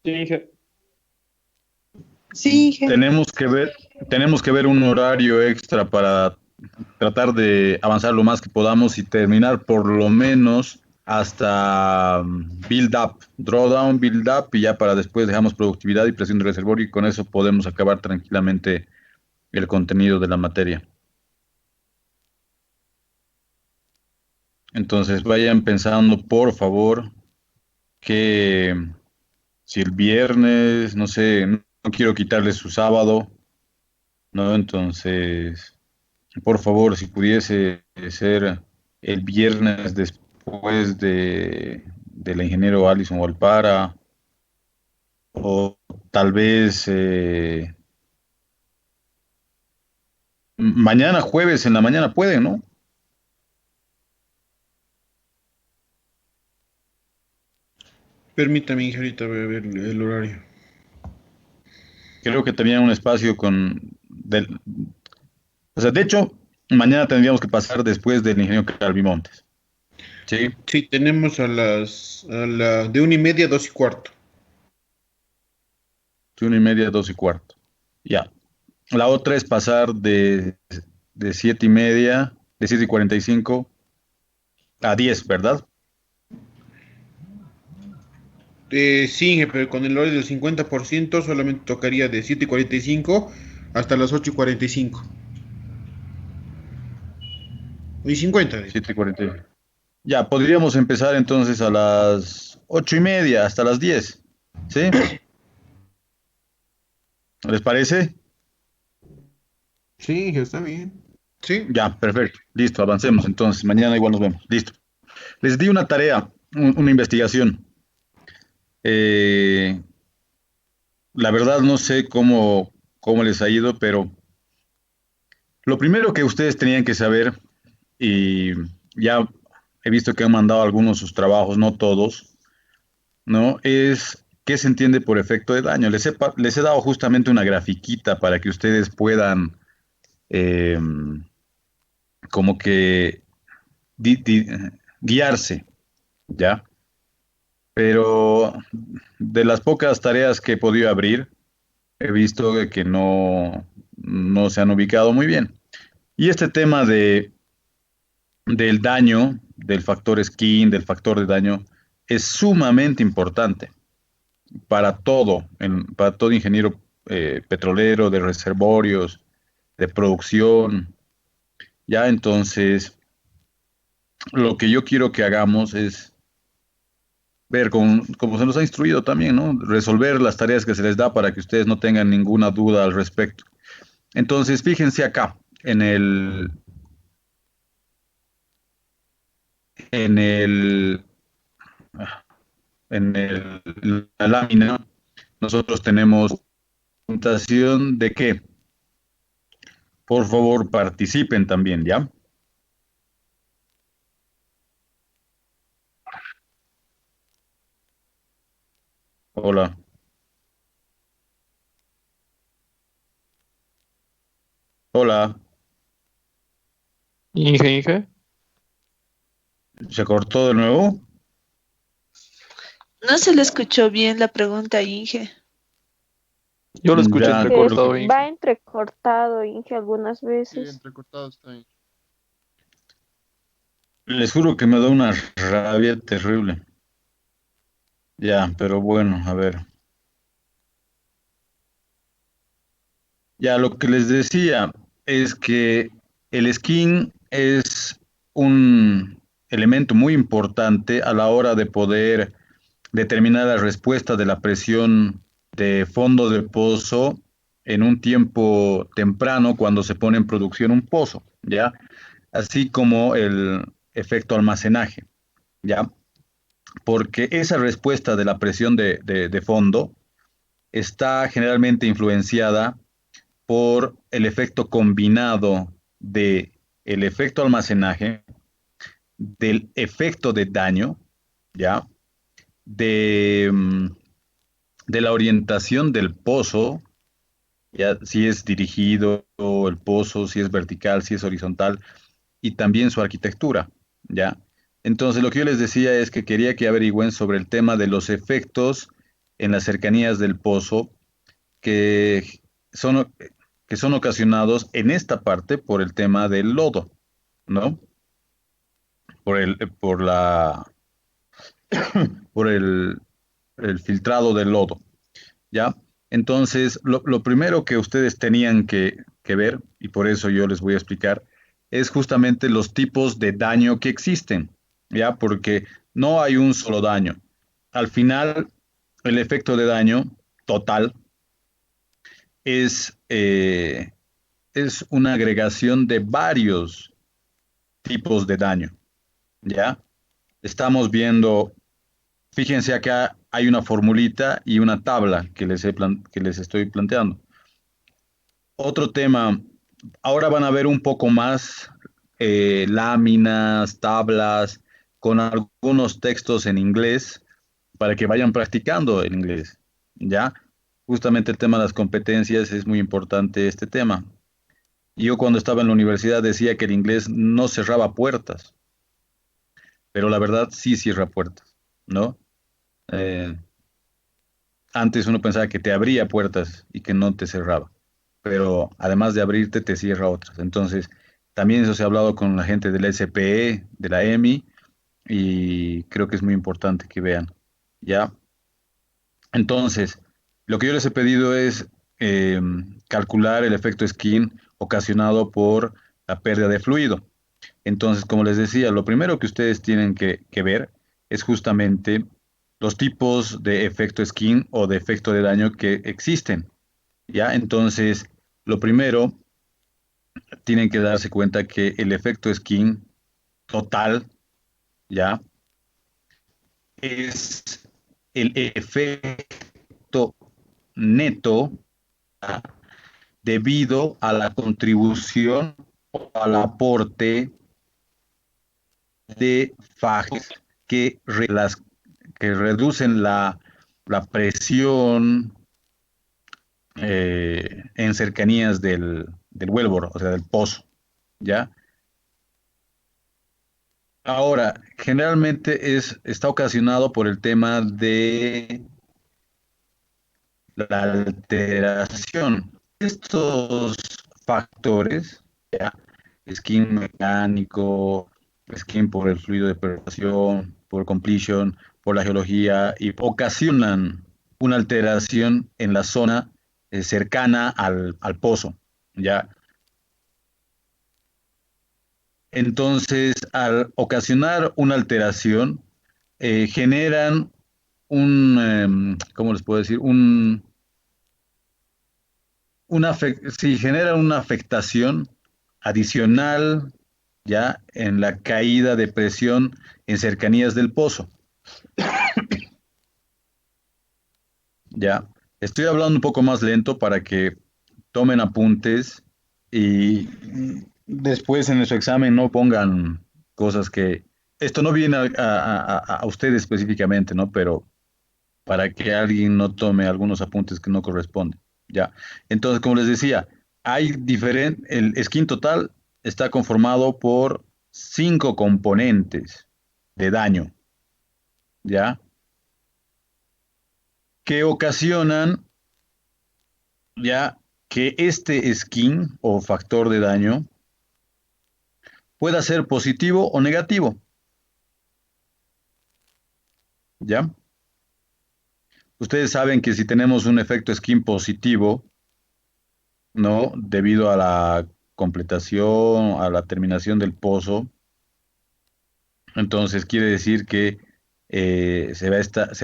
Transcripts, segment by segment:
Sí, Inge. Sí, Inge. Tenemos que ver un horario extra para tratar de avanzar lo más que podamos y terminar por lo menos hasta build up, drawdown, build up y ya para después dejamos productividad y presión de reservorio y con eso podemos acabar tranquilamente el contenido de la materia. Entonces vayan pensando, por favor, que si el viernes, no sé, no quiero quitarles su sábado, ¿no? Entonces, por favor, si pudiese ser el viernes después de la ingeniero Alison Walpara, o tal vez mañana jueves en la mañana pueden, ¿no? Permítame, Inge, ahorita voy a ver el horario. Creo que tenían un espacio o sea, de hecho, mañana tendríamos que pasar después del ingeniero Calvi Montes. Sí, Sí, tenemos de 1:30 a 2:15. de 1:30 a 2:15. Ya. La otra es pasar de 7:30, de 7:45 a 10, ¿verdad? Sí, Inge, pero con el horario del 50% solamente tocaría de 7:45 hasta las 8:45. Y 50, digo. 7:40. Ya, podríamos empezar entonces a las 8:30 hasta las 10. ¿Sí? ¿Les parece? Sí, Inge, está bien. Sí, Ya, perfecto. Listo, avancemos. Entonces, mañana igual nos vemos. Listo. Les di una tarea, una investigación. Eh, la verdad no sé cómo les ha ido, pero lo primero que ustedes tenían que saber, y ya he visto que han mandado algunos de sus trabajos, no todos, ¿no? Es qué se entiende por efecto de daño. Les he dado justamente una grafiquita para que ustedes puedan eh, como que di- di- guiarse, ¿ya? Pero de las pocas tareas que he podido abrir, he visto de que no se han ubicado muy bien. Y este tema del daño, del factor skin, del factor de daño, es sumamente importante para todo ingeniero petrolero, de reservorios, de producción. Ya entonces, lo que yo quiero que hagamos es ver, como se nos ha instruido también, ¿no? Resolver las tareas que se les da para que ustedes no tengan ninguna duda al respecto. Entonces, fíjense acá, en el, la lámina, nosotros tenemos presentación de qué. Por favor, participen también, ¿ya? Hola, hola, Inge, Inge. ¿se cortó de nuevo? No se le escuchó bien la pregunta, Inge. Yo lo escuché Ya, entrecortado, Va Inge. entrecortado, Inge, algunas Sí, veces. entrecortado está bien. les juro que me da una rabia terrible. Ya, pero bueno, a ver. Ya, lo que les decía es que el skin es un elemento muy importante a la hora de poder determinar la respuesta de la presión de fondo del pozo en un tiempo temprano cuando se pone en producción un pozo, ¿ya? Así como el efecto almacenaje, ¿ya? Porque esa respuesta de la presión de fondo está generalmente influenciada por el efecto combinado de el efecto almacenaje, del efecto de daño, ¿ya? De, de la orientación del pozo, ya si es dirigido el pozo, si es vertical, si es horizontal, y también su arquitectura, ¿ya? Entonces, lo que yo les decía es que quería que averigüen sobre el tema de los efectos en las cercanías del pozo que son, que son ocasionados en esta parte por el tema del lodo, ¿no? Por por por el filtrado del lodo, ¿ya? Entonces, lo primero que ustedes tenían que ver, y por eso yo les voy a explicar, es justamente los tipos de daño que existen, ¿ya? Porque no hay un solo daño. Al final, el efecto de daño total es, es una agregación de varios tipos de daño, ¿ya? Estamos viendo, fíjense acá, hay una formulita y una tabla que les estoy planteando. Otro tema, ahora van a ver un poco más láminas, tablas, con algunos textos en inglés para que vayan practicando el inglés, ¿ya? Justamente el tema de las competencias es muy importante este tema. Yo cuando estaba en la universidad decía que el inglés no cerraba puertas, pero la verdad sí cierra puertas, ¿no? Eh, Antes uno pensaba que te abría puertas y que no te cerraba, pero además de abrirte, te cierra otras. Entonces, también eso se ha hablado con la gente del SPE, de la EMI, y creo que es muy importante que vean, ¿ya? Entonces, lo que yo les he pedido es calcular el efecto skin ocasionado por la pérdida de fluido. Entonces, como les decía, lo primero que ustedes tienen que ver es justamente los tipos de efecto skin o de efecto de daño que existen, ¿ya? Entonces, lo primero, tienen que darse cuenta que el efecto skin total, ¿ya? Es el efecto neto, ¿ya? Debido a la contribución o al aporte de fajes que reducen la presión en cercanías del wellbore, o sea, del pozo, ¿ya? Ahora, generalmente está ocasionado por el tema de la alteración. Estos factores, ¿ya? Skin mecánico, skin por el fluido de perforación, por completion, por la geología, y ocasionan una alteración en la zona cercana al pozo, ¿ya? Entonces, al ocasionar una alteración, generan ¿cómo les puedo decir? Sí, genera una afectación adicional ya en la caída de presión en cercanías del pozo. Ya, estoy hablando un poco más lento para que tomen apuntes y después en su examen no pongan cosas que... Esto no viene a ustedes específicamente, ¿no? Pero para que alguien no tome algunos apuntes que no corresponden. Ya. Entonces, como les decía, el skin total está conformado por 5 componentes de daño, ¿ya? Que ocasionan ya que este skin o factor de daño pueda ser positivo o negativo, ¿ya? Ustedes saben que si tenemos un efecto skin positivo, ¿no? Debido a la completación, a la terminación del pozo, entonces quiere decir que se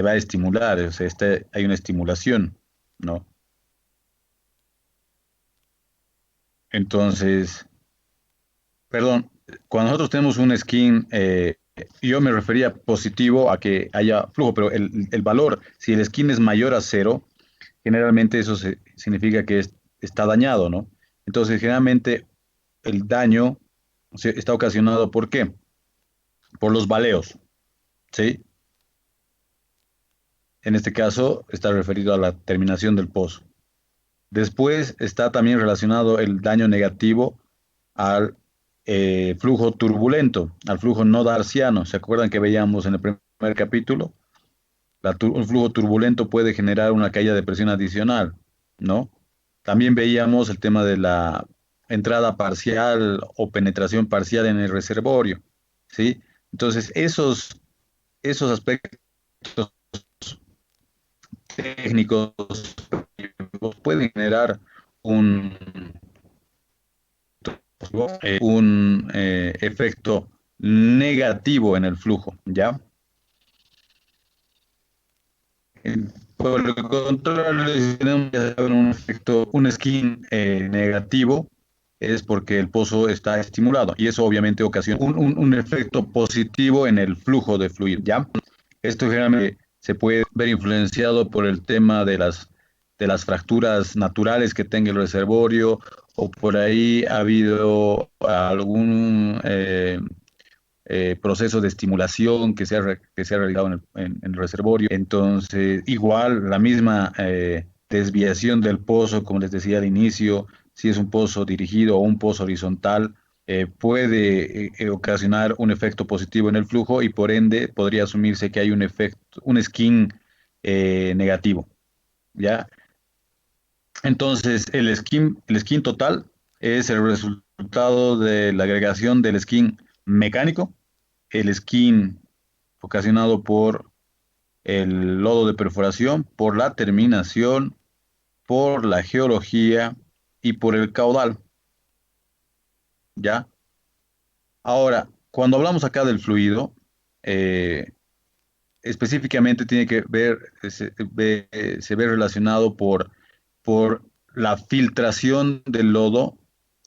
va a estimular, o sea, hay una estimulación, ¿no? Entonces, perdón, cuando nosotros tenemos un skin, yo me refería positivo a que haya flujo, pero el valor, si el skin es mayor a cero, generalmente eso significa que está dañado, ¿no? Entonces, generalmente el daño está ocasionado ¿por qué? Por los baleos, ¿sí? En este caso está referido a la terminación del pozo. Después está también relacionado el daño negativo al flujo turbulento, al flujo no darciano. ¿Se acuerdan que veíamos en el primer capítulo? Un flujo turbulento puede generar una caída de presión adicional, ¿no? También veíamos el tema de la entrada parcial o penetración parcial en el reservorio, ¿sí? Entonces, esos aspectos técnicos pueden generar un, un efecto negativo en el flujo, ¿ya? Por lo contrario, si tenemos un efecto, un skin negativo, es porque el pozo está estimulado y eso obviamente ocasiona un efecto positivo en el flujo de fluido, ¿ya? Esto generalmente se puede ver influenciado por el tema de las fracturas naturales que tenga el reservorio o por ahí ha habido algún proceso de estimulación que se ha realizado en el reservorio. Entonces, igual la misma desviación del pozo, como les decía al inicio, si es un pozo dirigido o un pozo horizontal, puede ocasionar un efecto positivo en el flujo y por ende podría asumirse que hay un efecto, un skin negativo, ¿ya? Entonces, el skin total es el resultado de la agregación del skin mecánico, el skin ocasionado por el lodo de perforación, por la terminación, por la geología y por el caudal, ¿ya? Ahora, cuando hablamos acá del fluido, eh, específicamente tiene que ver, se ve relacionado por la filtración del lodo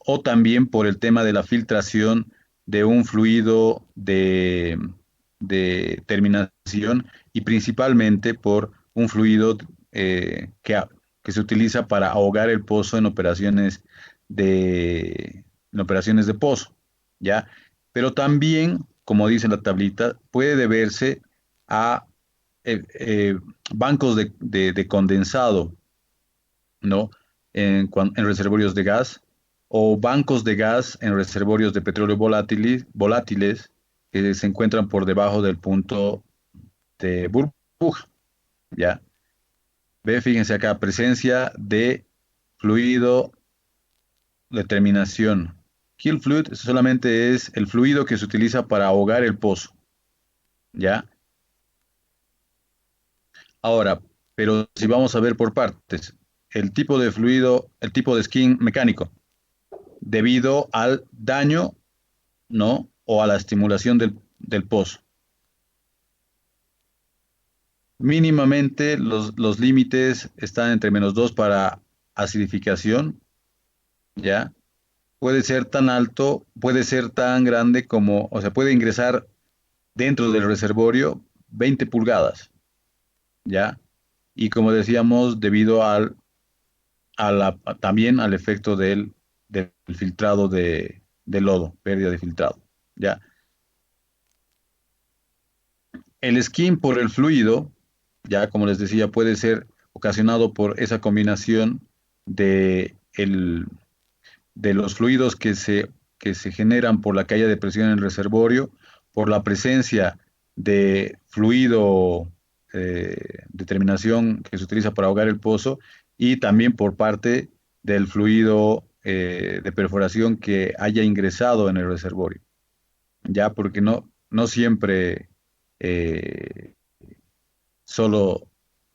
o también por el tema de la filtración de un fluido de terminación y principalmente por un fluido que se utiliza para ahogar el pozo en operaciones de pozo, ¿ya? Pero también, como dice la tablita, puede deberse a eh, bancos de condensado, ¿no? En reservorios de gas o bancos de gas en reservorios de petróleo volátiles que se encuentran por debajo del punto de burbuja, ¿ya? Ve, fíjense acá, presencia de fluido de terminación. Kill fluid solamente es el fluido que se utiliza para ahogar el pozo, ¿ya? Ahora, pero si vamos a ver por partes, el tipo de fluido, el tipo de skin mecánico, debido al daño, ¿no? O a la estimulación del pozo. Mínimamente los límites están entre -2 para acidificación, ¿ya? Puede ser tan alto, puede ser tan grande como, o sea, puede ingresar dentro del reservorio 20 pulgadas, ¿ya? Y como decíamos, debido también al efecto del filtrado de lodo, pérdida de filtrado, ¿ya? El skin por el fluido, ya como les decía, puede ser ocasionado por esa combinación de, el- de los fluidos que se generan por la caída de presión en el reservorio, por la presencia de fluido de terminación que se utiliza para ahogar el pozo y también por parte del fluido de perforación que haya ingresado en el reservorio, ya porque no siempre eh, solo,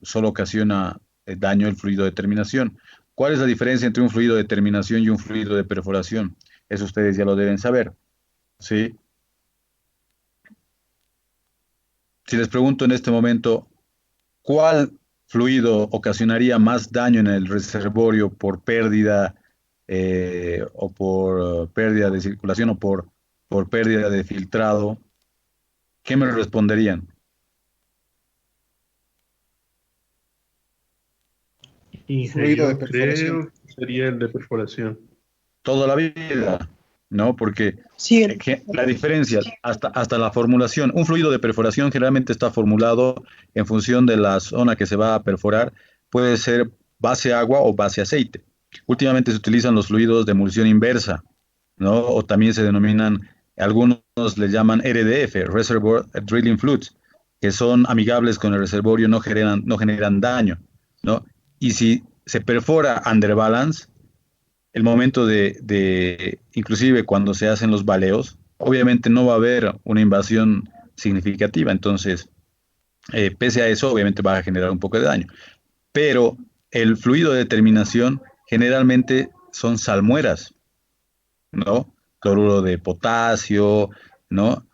solo ocasiona daño el fluido de terminación. ¿Cuál es la diferencia entre un fluido de terminación y un fluido de perforación? Eso ustedes ya lo deben saber, ¿sí? Si les pregunto en este momento, ¿cuál fluido ocasionaría más daño en el reservorio por pérdida o por pérdida de circulación o por pérdida de filtrado? ¿Qué me responderían? Inge, Fluido de yo perforación. creo que sería el de perforación. Toda la vida, ¿no? Porque Sí, la diferencia, hasta la formulación, un fluido de perforación generalmente está formulado en función de la zona que se va a perforar, puede ser base agua o base aceite. Últimamente se utilizan los fluidos de emulsión inversa, ¿no? O también se denominan, algunos le llaman RDF, Reservoir Drilling Fluids, que son amigables con el reservorio no generan daño, ¿no? Y si se perfora under balance, el momento inclusive cuando se hacen los baleos, obviamente no va a haber una invasión significativa, entonces, pese a eso, obviamente va a generar un poco de daño. Pero el fluido de terminación generalmente son salmueras, ¿no? Cloruro de potasio, ¿no?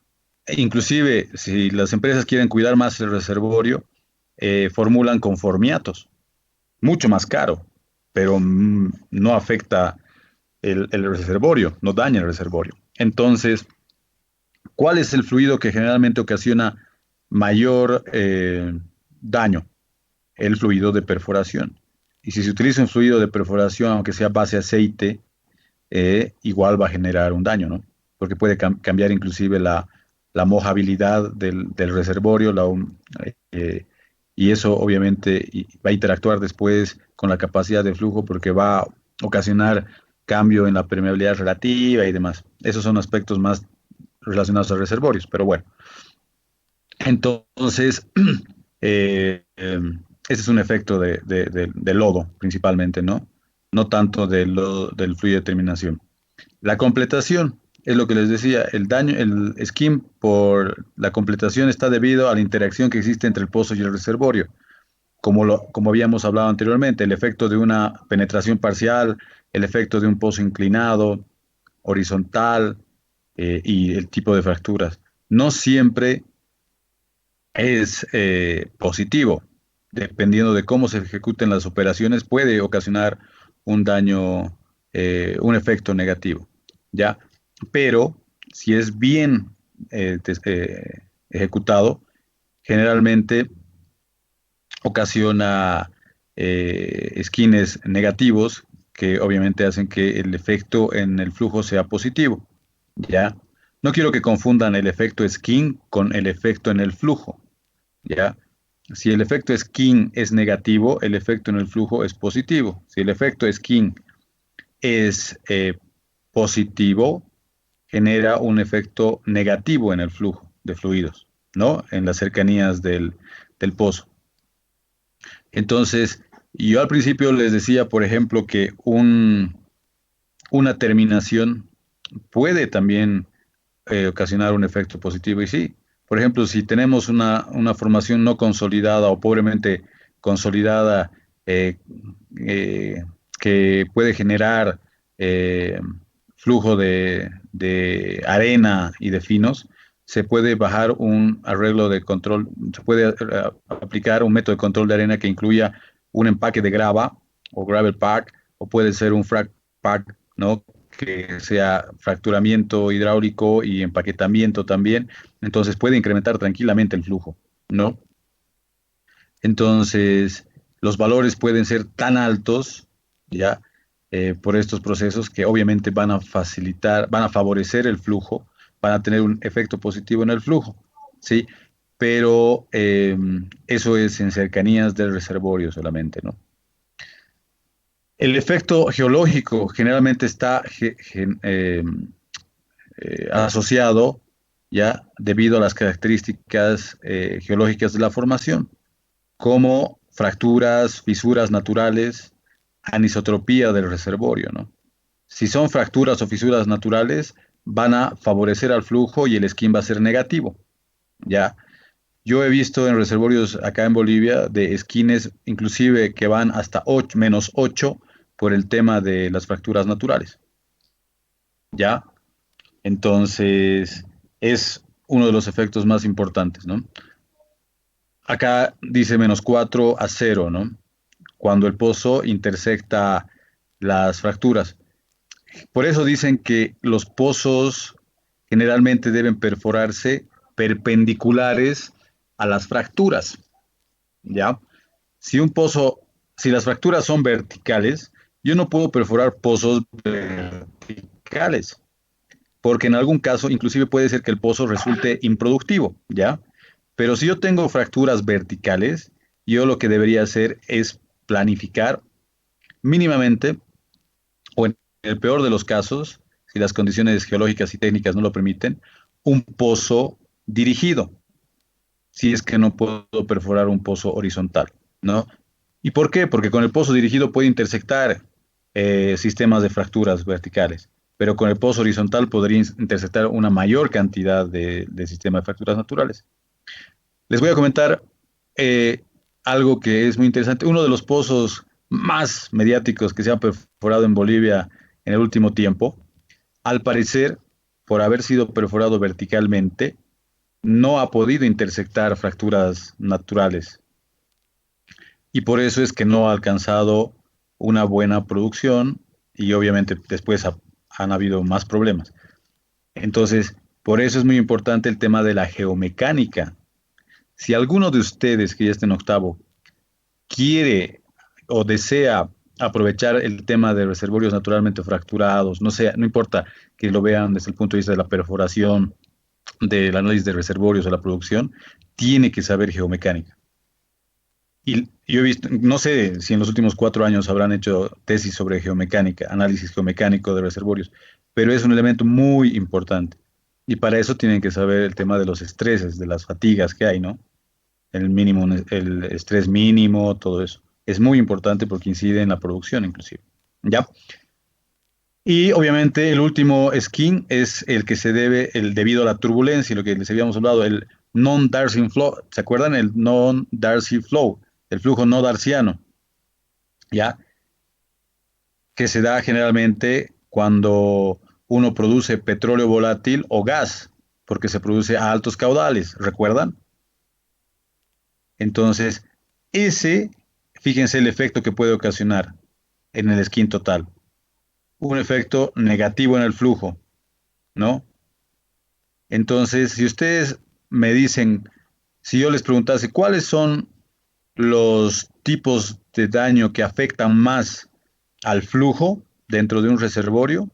E inclusive, si las empresas quieren cuidar más el reservorio, formulan con formiatos, mucho más caro, pero no afecta el reservorio, no daña el reservorio. Entonces, ¿cuál es el fluido que generalmente ocasiona mayor daño? El fluido de perforación. Y si se utiliza un fluido de perforación, aunque sea base aceite, igual va a generar un daño, ¿no? Porque puede cambiar inclusive la mojabilidad del reservorio, eh, y eso obviamente va a interactuar después con la capacidad de flujo porque va a ocasionar cambio en la permeabilidad relativa y demás. Esos son aspectos más relacionados a reservorios, pero bueno. Entonces, ese es un efecto de lodo principalmente, ¿no? No tanto del fluido de terminación. La completación, es lo que les decía, el daño, el skim por la completación está debido a la interacción que existe entre el pozo y el reservorio. Como habíamos hablado anteriormente, el efecto de una penetración parcial, el efecto de un pozo inclinado, horizontal, y el tipo de fracturas. No siempre es positivo. Dependiendo de cómo se ejecuten las operaciones, puede ocasionar un daño, un efecto negativo, ¿ya? Pero si es bien ejecutado, generalmente ocasiona skins negativos que obviamente hacen que el efecto en el flujo sea positivo, ¿ya? No quiero que confundan el efecto skin con el efecto en el flujo, ¿ya? Si el efecto skin es negativo, el efecto en el flujo es positivo. Si el efecto skin es positivo, genera un efecto negativo en el flujo de fluidos, ¿no? En las cercanías del pozo. Entonces, yo al principio les decía, por ejemplo, que una terminación puede también ocasionar un efecto positivo. Y sí, por ejemplo, si tenemos una formación no consolidada o pobremente consolidada, eh, eh, que puede generar eh, flujo de arena y de finos, se puede bajar un arreglo de control, se puede aplicar un método de control de arena que incluya un empaque de grava o gravel pack, o puede ser un frac pack, ¿no? Que sea fracturamiento hidráulico y empaquetamiento también, entonces puede incrementar tranquilamente el flujo, ¿no? Entonces, los valores pueden ser tan altos, ¿ya? Por estos procesos que obviamente van a facilitar, van a favorecer el flujo, van a tener un efecto positivo en el flujo, ¿sí? Pero eso es en cercanías del reservorio solamente, ¿no? El efecto geológico generalmente está asociado ya debido a las características geológicas de la formación, como fracturas, fisuras naturales, anisotropía del reservorio, ¿no? Si son fracturas o fisuras naturales, van a favorecer al flujo y el skin va a ser negativo, ¿ya? Yo he visto en reservorios acá en Bolivia de skins inclusive que van hasta 8, -8 por el tema de las fracturas naturales, ¿ya? Entonces, es uno de los efectos más importantes, ¿no? Acá dice -4 a 0, ¿no? Cuando el pozo intersecta las fracturas. Por eso dicen que los pozos generalmente deben perforarse perpendiculares a las fracturas, ¿ya? Si un pozo, si las fracturas son verticales, yo no puedo perforar pozos verticales, porque en algún caso inclusive puede ser que el pozo resulte improductivo, ¿ya? Pero si yo tengo fracturas verticales, yo lo que debería hacer es planificar mínimamente, o en el peor de los casos, si las condiciones geológicas y técnicas no lo permiten, un pozo dirigido, si es que no puedo perforar un pozo horizontal, ¿no? ¿Y por qué? Porque con el pozo dirigido puede intersectar sistemas de fracturas verticales, pero con el pozo horizontal podría intersectar una mayor cantidad de sistemas de fracturas naturales. Les voy a comentar eh, algo que es muy interesante. Uno de los pozos más mediáticos que se ha perforado en Bolivia en el último tiempo, al parecer, por haber sido perforado verticalmente, no ha podido intersectar fracturas naturales y por eso es que no ha alcanzado una buena producción y obviamente después han habido más problemas. Entonces, por eso es muy importante el tema de la geomecánica. Si alguno de ustedes que ya está en octavo quiere o desea aprovechar el tema de reservorios naturalmente fracturados, no sé, no importa que lo vean desde el punto de vista de la perforación, del análisis de reservorios o la producción, tiene que saber geomecánica. Y yo he visto, no sé si en los últimos 4 años habrán hecho tesis sobre geomecánica, análisis geomecánico de reservorios, pero es un elemento muy importante. Y para eso tienen que saber el tema de los estreses, de las fatigas que hay, ¿no? El mínimo, el estrés mínimo, todo eso. Es muy importante porque incide en la producción, inclusive. ¿Ya? Y obviamente el último skin es el que se debe, el debido a la turbulencia, lo que les habíamos hablado, el non-Darcy flow. ¿Se acuerdan? El non-Darcy flow, el flujo no darciano, ¿ya? Que se da generalmente cuando uno produce petróleo volátil o gas, porque se produce a altos caudales, ¿recuerdan? Entonces, ese, fíjense el efecto que puede ocasionar en el skin total. Un efecto negativo en el flujo, ¿no? Entonces, si ustedes me dicen, si yo les preguntase cuáles son los tipos de daño que afectan más al flujo dentro de un reservorio,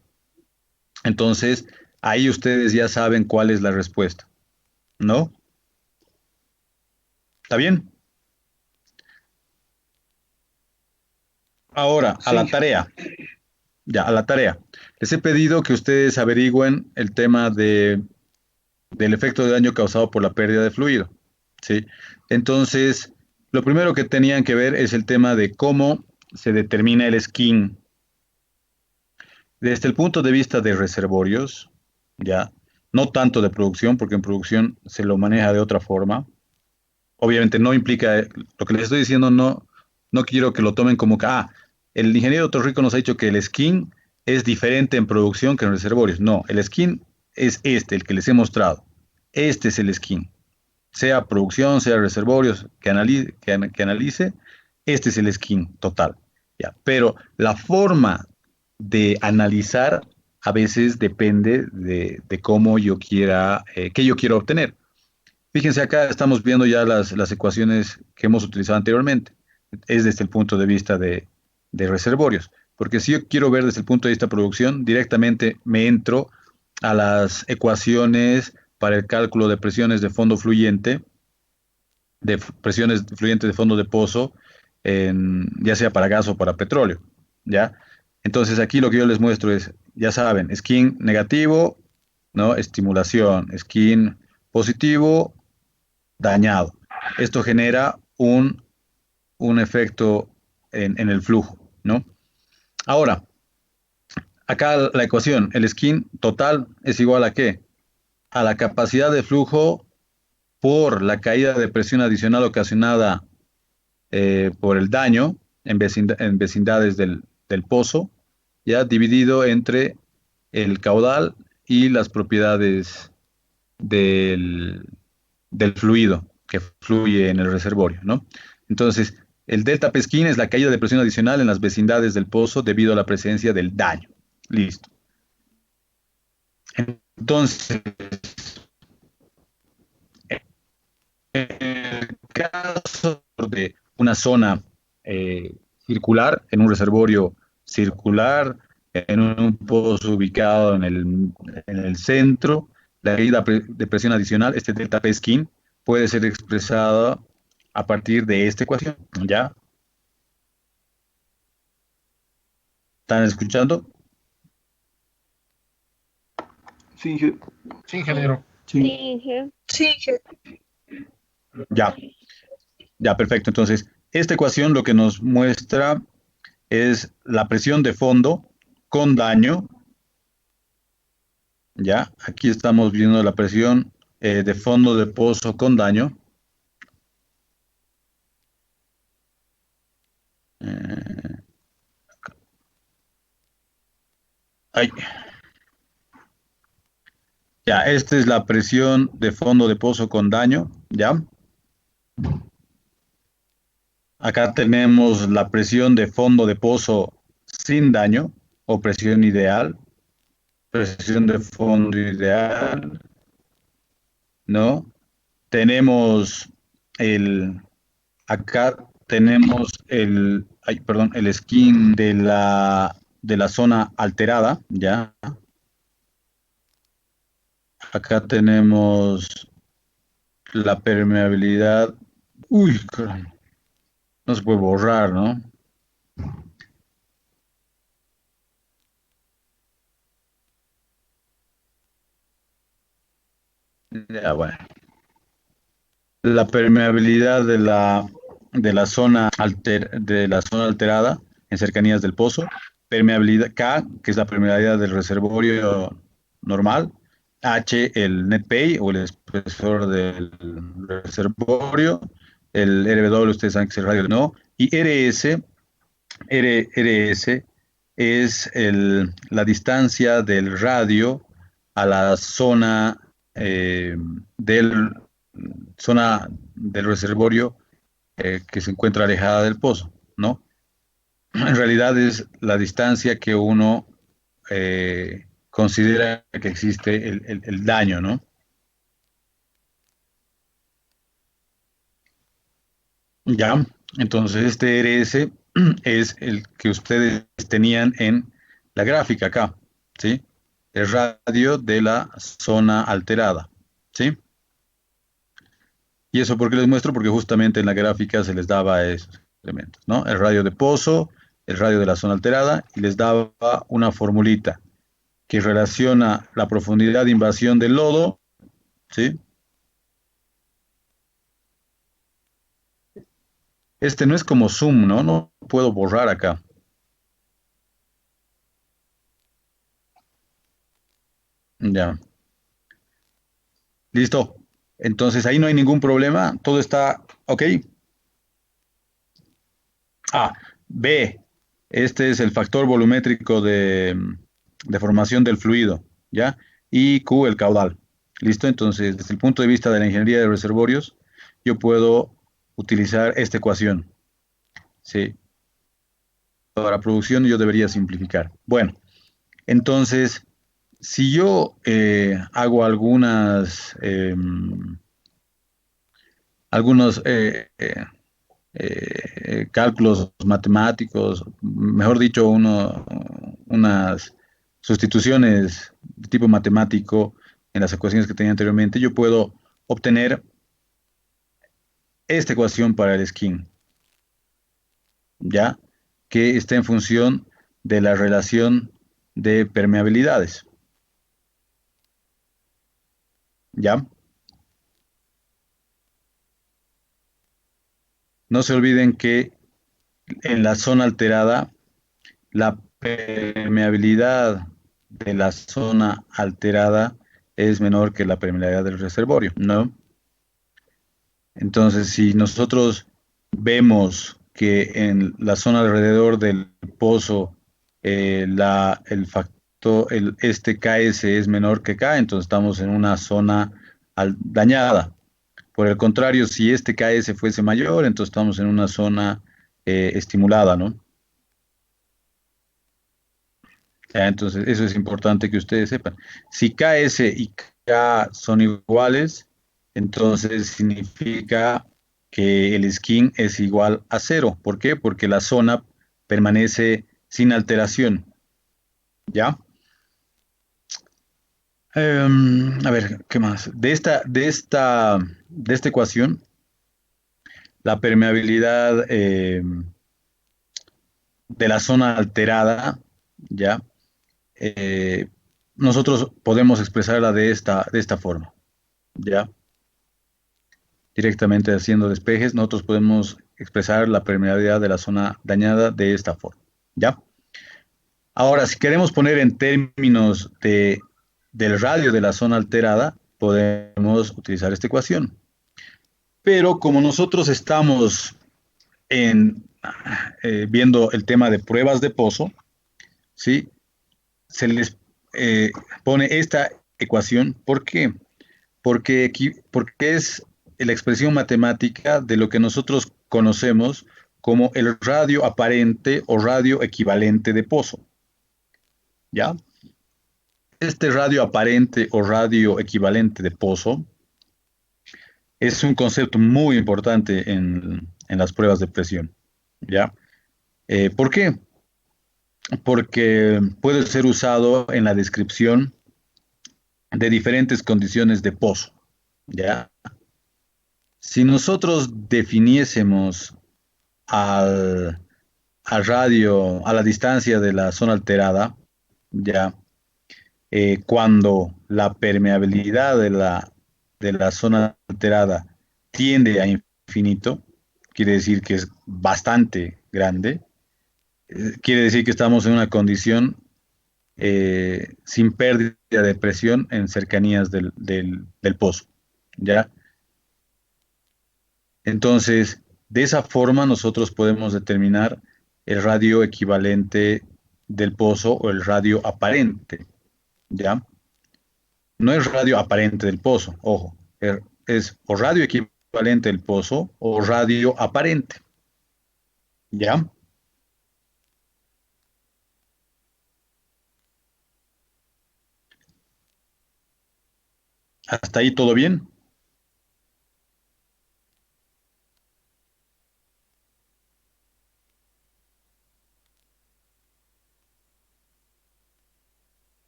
entonces ahí ustedes ya saben cuál es la respuesta, ¿no? ¿Está bien? Ahora, a la Sí, tarea. Ya, a la tarea. Les he pedido que ustedes averigüen el tema del efecto de daño causado por la pérdida de fluido, ¿sí? Entonces, lo primero que tenían que ver es el tema de cómo se determina el skin. Desde el punto de vista de reservorios, ya, no tanto de producción, porque en producción se lo maneja de otra forma. Obviamente no implica, lo que les estoy diciendo no quiero que lo tomen como que, el ingeniero Torrico nos ha dicho que el skin es diferente en producción que en reservorios. No, el skin es este, el que les he mostrado. Este es el skin. Sea producción, sea reservorios, que analice, este es el skin total. ¿Ya? Pero la forma de analizar a veces depende de cómo yo quiera, qué yo quiero obtener. Fíjense acá, estamos viendo ya las ecuaciones que hemos utilizado anteriormente. Es desde el punto de vista de reservorios. Porque si yo quiero ver desde el punto de vista de producción, directamente me entro a las ecuaciones para el cálculo de presiones de fondo fluyente, de presiones fluyentes de fondo de pozo, ya sea para gas o para petróleo. ¿Ya? Entonces aquí lo que yo les muestro es, ya saben, skin negativo, ¿no? Estimulación, skin positivo, dañado. Esto genera un efecto en el flujo, ¿no? Ahora, acá la ecuación, el skin total es igual a ¿qué? A la capacidad de flujo por la caída de presión adicional ocasionada por el daño en vecindades del pozo, ya dividido entre el caudal y las propiedades del, del fluido que fluye en el reservorio, ¿no? Entonces, el delta pesquín es la caída de presión adicional en las vecindades del pozo debido a la presencia del daño. Listo. Entonces, en el caso de una zona circular, en un reservorio circular, en un pozo ubicado en el centro, la caída de presión adicional, este delta P skin, puede ser expresada a partir de esta ecuación. ¿Ya? ¿Están escuchando? Sí, Sí, ingeniero. Sí, sí. Inge. Sí, Inge. Ya, ya, perfecto. Entonces, esta ecuación lo que nos muestra es la presión de fondo con daño. Ya, aquí estamos viendo la presión de fondo de pozo con daño. Eh, ay, ya, esta es la presión de fondo de pozo con daño. Ya, acá tenemos la presión de fondo de pozo sin daño o presión ideal. Presión de fondo ideal, ¿no? Tenemos el, acá tenemos el, ay, perdón, el skin de la zona alterada, ¿ya? Acá tenemos la permeabilidad. Uy, caray, no se puede borrar, ¿no? Ya, bueno. La permeabilidad de la zona alterada en cercanías del pozo, permeabilidad K, que es la permeabilidad del reservorio normal, H, el net pay o el espesor del reservorio, el RW, ustedes saben que es el radio, ¿no? Y RS es la distancia del radio a la del, zona del reservorio que se encuentra alejada del pozo, ¿no? En realidad es la distancia que uno considera que existe el daño, ¿no? Ya, entonces este RS es el que ustedes tenían en la gráfica acá, ¿sí? El radio de la zona alterada, ¿sí? Y eso porque les muestro, porque justamente en la gráfica se les daba esos elementos, ¿no? El radio de pozo, el radio de la zona alterada, y les daba una formulita que relaciona la profundidad de invasión del lodo, ¿sí? Este no es como zoom, ¿no? No puedo borrar acá. Ya, listo. Entonces ahí no hay ningún problema, todo está ok. Ah, B, este es el factor volumétrico de formación del fluido, ¿ya? Y Q, el caudal. ¿Listo? Entonces, desde el punto de vista de la ingeniería de reservorios, yo puedo utilizar esta ecuación, ¿sí? Para producción yo debería simplificar. Bueno, entonces, si yo hago algunos cálculos matemáticos, mejor dicho, unas sustituciones de tipo matemático en las ecuaciones que tenía anteriormente, yo puedo obtener esta ecuación para el skin, ¿ya? Que está en función de la relación de permeabilidades, ¿ya? No se olviden que en la zona alterada, la permeabilidad de la zona alterada es menor que la permeabilidad del reservorio, ¿no? Entonces, si nosotros vemos que en la zona alrededor del pozo el factor, este KS es menor que K, entonces estamos en una zona dañada. Por el contrario, si este KS fuese mayor, entonces estamos en una zona estimulada, ¿no? Entonces, eso es importante que ustedes sepan. Si KS y K son iguales, entonces significa que el skin es igual a cero. ¿Por qué? Porque la zona permanece sin alteración. ¿Ya? A ver, ¿qué más? De esta ecuación, la permeabilidad de la zona alterada, ¿ya? Eh, nosotros podemos expresarla de esta forma. ¿Ya? directamente haciendo despejes, nosotros podemos expresar la permeabilidad de la zona dañada de esta forma. ¿Ya? Ahora, si queremos poner en términos del radio de la zona alterada, podemos utilizar esta ecuación. Pero como nosotros estamos viendo el tema de pruebas de pozo, ¿sí? Se les pone esta ecuación. ¿Por qué? Porque es la expresión matemática de lo que nosotros conocemos como el radio aparente o radio equivalente de pozo. ¿Ya? Este radio aparente o radio equivalente de pozo es un concepto muy importante en las pruebas de presión. ¿Ya? ¿Por qué? Porque puede ser usado en la descripción de diferentes condiciones de pozo. ¿Ya? Si nosotros definiésemos al, al radio, a la distancia de la zona alterada, ya cuando la permeabilidad de la zona alterada tiende a infinito, quiere decir que es bastante grande, quiere decir que estamos en una condición sin pérdida de presión en cercanías del pozo, ¿ya? Entonces, de esa forma nosotros podemos determinar el radio equivalente del pozo o el radio aparente, ¿ya? No es radio aparente del pozo, ojo, es o radio equivalente del pozo o radio aparente, ¿ya? ¿Hasta ahí todo bien?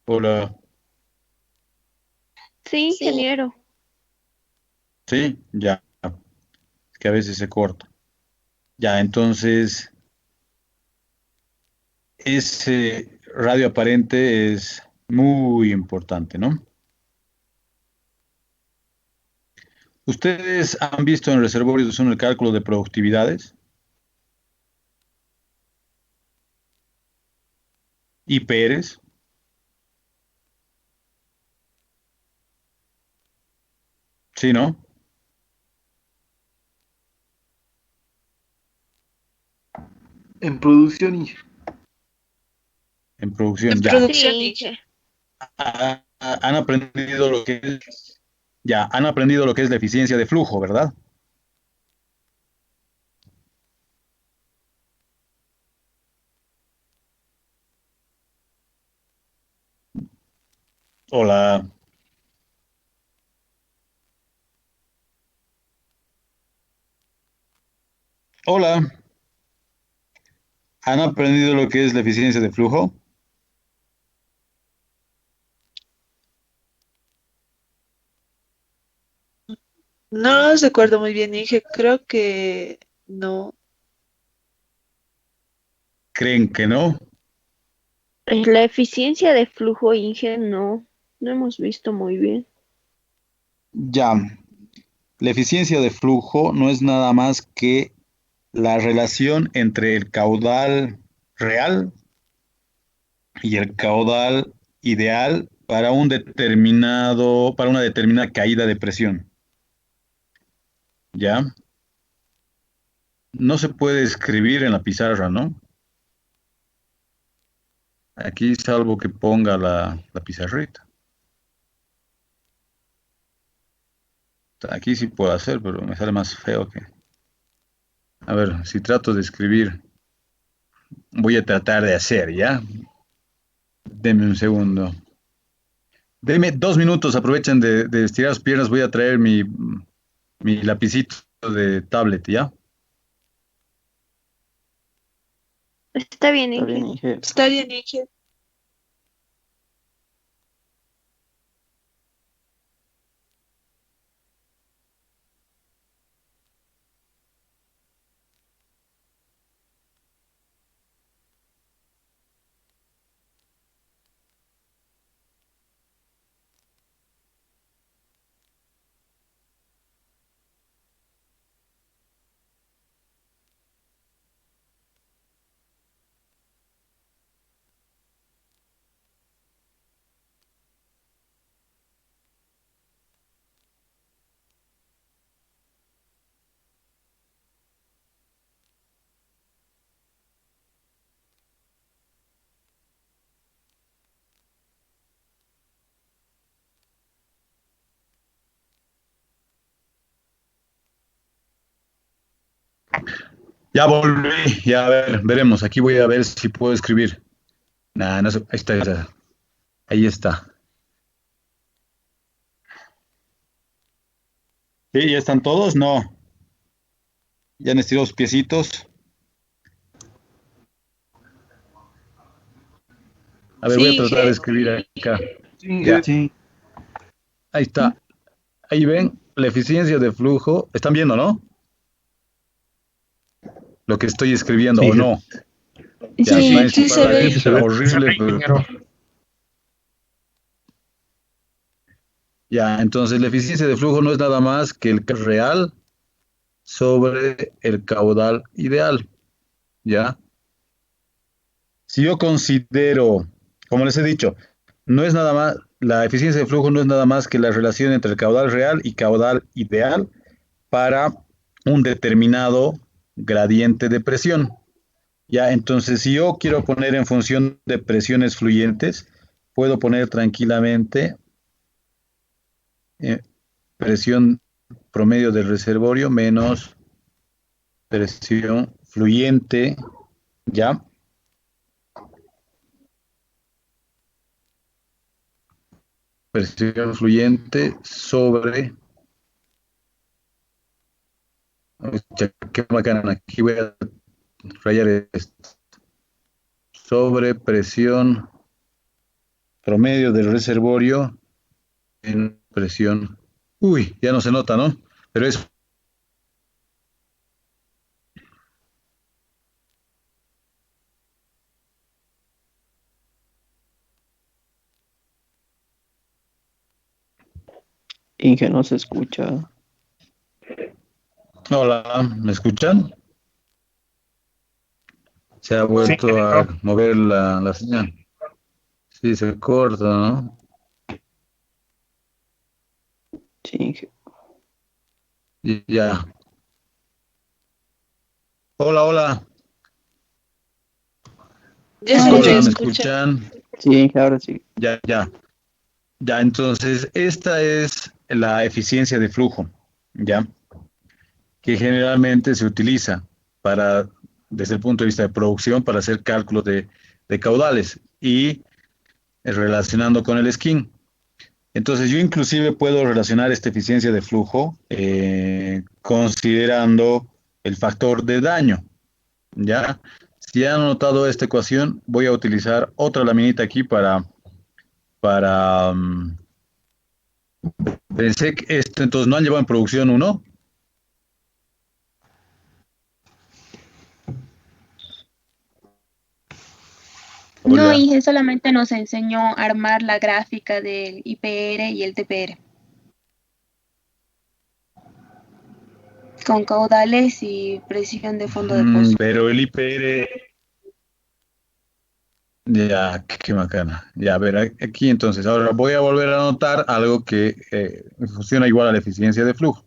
Hola, Sí, ingeniero. sí, ya, es que a veces se corta. Ya, entonces, ese radio aparente es muy importante, ¿no? ¿Ustedes han visto en reservorios el cálculo de productividades? IPRs, ¿sí, no? En producción, Inge. En producción, En ya. Sí, producción, Inge. Han aprendido lo que es, ya, han aprendido lo que es la eficiencia de flujo, ¿verdad? Hola, hola, ¿han aprendido lo que es la eficiencia de flujo? no recuerdo muy bien, Inge. Creo que no. ¿Creen que no? La eficiencia de flujo, Inge, no hemos visto muy bien. Ya, la eficiencia de flujo no es nada más que la relación entre el caudal real y el caudal ideal para para una determinada caída de presión. ¿Ya? No se puede escribir en la pizarra, ¿no? Aquí salvo que ponga la pizarrita. Aquí sí puedo hacer, pero me sale más feo que... A ver, si trato de escribir, voy a tratar de hacer, ¿ya? Deme un segundo. Deme 2 minutos, aprovechen de estirar las piernas, voy a traer mi lapicito de tablet, ¿ya? Está bien, Está bien, Inge. Inge. Está bien, Inge. Ya volví, ya a ver, veremos. Aquí voy a ver si puedo escribir. Nah, no sé, ahí está, ahí está. Ahí está. ¿Sí? ¿Ya están todos? No. ¿Ya han estirado los piecitos? A ver, voy a Sí, tratar de Inge. escribir acá. Sí, Ya, Inge. Sí, ahí está. Ahí ven la eficiencia de flujo. Están viendo, ¿no? Lo que estoy escribiendo, sí, ¿o jefe. no? Ya, Sí, me va a Sí, sí disculpar se la Sí, ve. sí se letra ve. horrible, pero ya, entonces la eficiencia de flujo no es nada más que el real sobre el caudal ideal, ¿ya? Si yo considero, como les he dicho, no es nada más, la eficiencia de flujo no es nada más que la relación entre el caudal real y caudal ideal para un determinado gradiente de presión. Ya, entonces si yo quiero poner en función de presiones fluyentes, puedo poner tranquilamente presión promedio del reservorio menos presión fluyente, ya, presión fluyente sobre, qué bacán, aquí voy a rayar esto, sobre presión promedio del reservorio en presión, uy, ya no se nota, ¿no? Pero es, Inge no se escucha. hola, ¿me escuchan? Se ha Sí, vuelto a Benito. mover la señal. Sí, se corta, ¿no? Sí, Inge. Y ya. Hola, hola. Ya se Escucha, le Hola, ¿me Inge. escucha. escuchan? Sí, Inge, ahora sí. Ya, ya. Ya, entonces, esta es la eficiencia de flujo, ¿ya? Que generalmente se utiliza para, desde el punto de vista de producción, para hacer cálculos de caudales y relacionando con el skin. Entonces, yo inclusive puedo relacionar esta eficiencia de flujo considerando el factor de daño, ¿ya? Si han notado esta ecuación, voy a utilizar otra laminita aquí para pensé que esto entonces no han llevado en producción uno. No, Hola. Inge solamente nos enseñó a armar la gráfica del IPR y el TPR con caudales y presión de fondo de pozo. Pero el IPR, ya, qué macana. Ya, a ver, aquí entonces, ahora voy a volver a anotar algo que funciona igual a la eficiencia de flujo,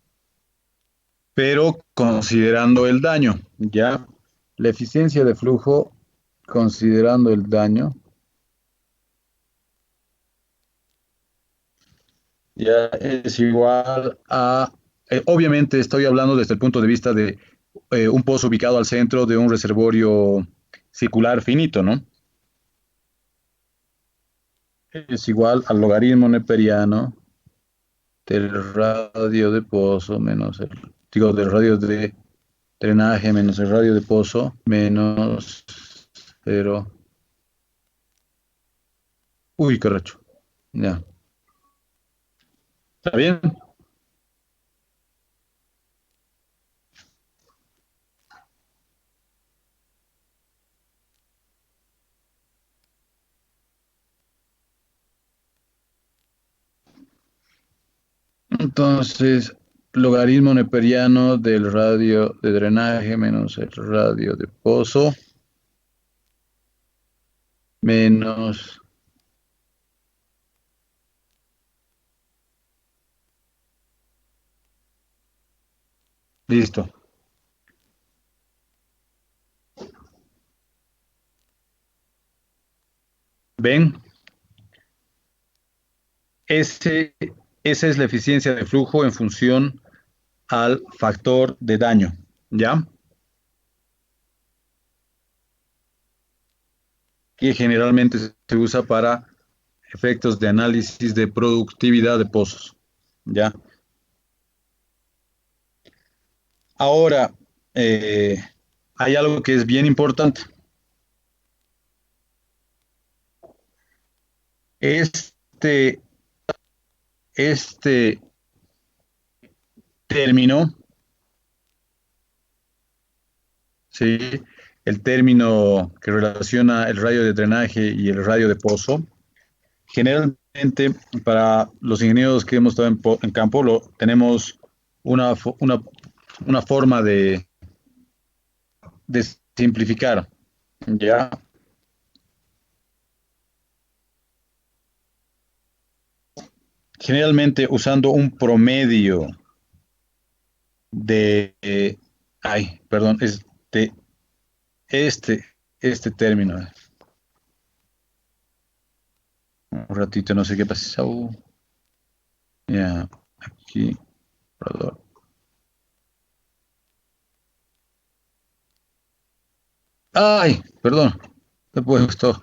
pero considerando el daño, ya, la eficiencia de flujo, considerando el daño, ya es igual a, obviamente estoy hablando desde el punto de vista de un pozo ubicado al centro de un reservorio circular finito, ¿no? Es igual al logaritmo neperiano del radio de pozo menos el, digo, del radio de drenaje menos el radio de pozo menos cero. Uy, caracho. Ya. ¿Está bien? Entonces, logaritmo neperiano del radio de drenaje menos el radio de pozo menos. Listo. ¿Ven? Ese, esa es la eficiencia de flujo en función al factor de daño. ¿Ya? que generalmente se usa para efectos de análisis de productividad de pozos. ¿Ya? Ahora, eh, hay algo que es bien importante. Este, este término, ¿sí? El término que relaciona el radio de drenaje y el radio de pozo, generalmente para los ingenieros que hemos estado en campo, tenemos una, una forma de simplificar, ¿ya? Generalmente usando un promedio de, ay, perdón, es de este, este término. Un ratito, no sé qué pasó. Ya, aquí, perdón. Ay, perdón, he puesto,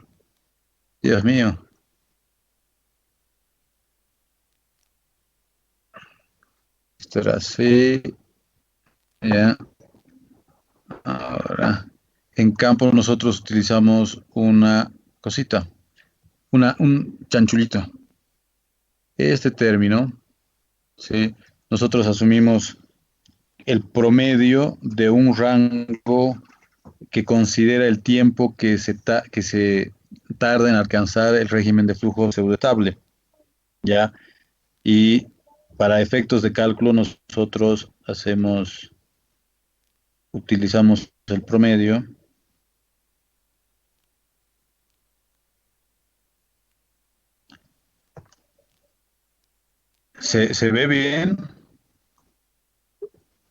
Dios mío. Esto era así, ya. Ahora, en campo nosotros utilizamos una cosita, un chanchulito. Este término, ¿sí? Nosotros asumimos el promedio de un rango que considera el tiempo que se tarda en alcanzar el régimen de flujo pseudoestable, ¿ya? Y para efectos de cálculo nosotros utilizamos el promedio. ¿Se ve bien?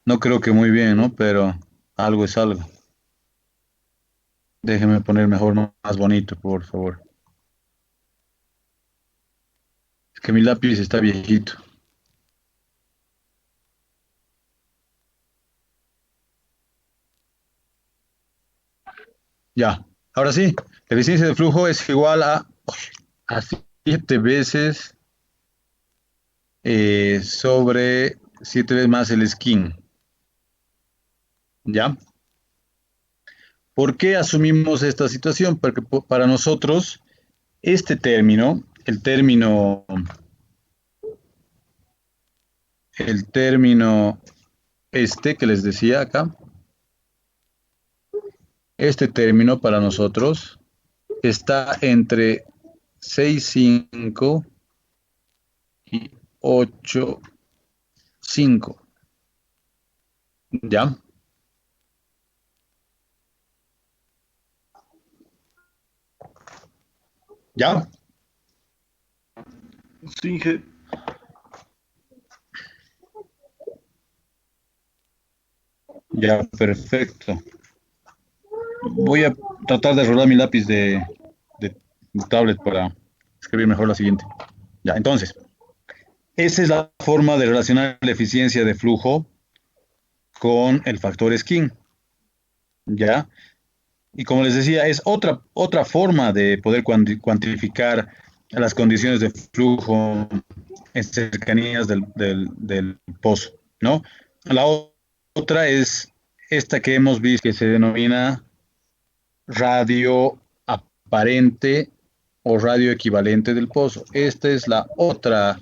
No creo que muy bien, ¿no? Pero algo es algo. Déjeme poner mejor, más bonito, por favor. Es que mi lápiz está viejito. Ya, ahora sí, la eficiencia de flujo es igual a 7 veces sobre 7 veces más el skin. ¿Ya? ¿Por qué asumimos esta situación? Porque para nosotros este término, el término este que les decía acá, este término para nosotros está entre 6,5 y 8,5. ¿Ya? ¿Ya? Sí, Inge. Ya, perfecto. Voy a tratar de rolar mi lápiz de tablet para escribir mejor la siguiente. Ya, entonces, esa es la forma de relacionar la eficiencia de flujo con el factor skin. ¿Ya? Y como les decía, es otra forma de poder cuantificar las condiciones de flujo en cercanías del pozo, ¿no? La otra es esta que hemos visto que se denomina radio aparente o radio equivalente del pozo. Esta es la otra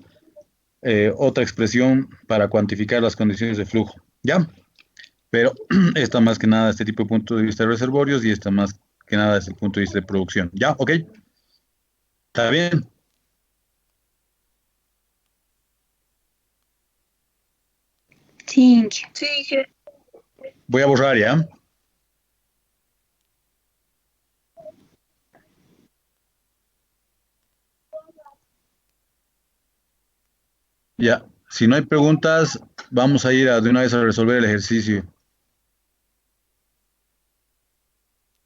expresión para cuantificar las condiciones de flujo, ¿ya? Pero esta más que nada este tipo de punto de vista de reservorios y esta más que nada desde el punto de vista de producción. ¿Ya? ¿Ok? ¿Está bien? Sí, Sí, Inge. Voy a borrar, ¿ya? Ya. Si no hay preguntas, vamos a ir de una vez a resolver el ejercicio.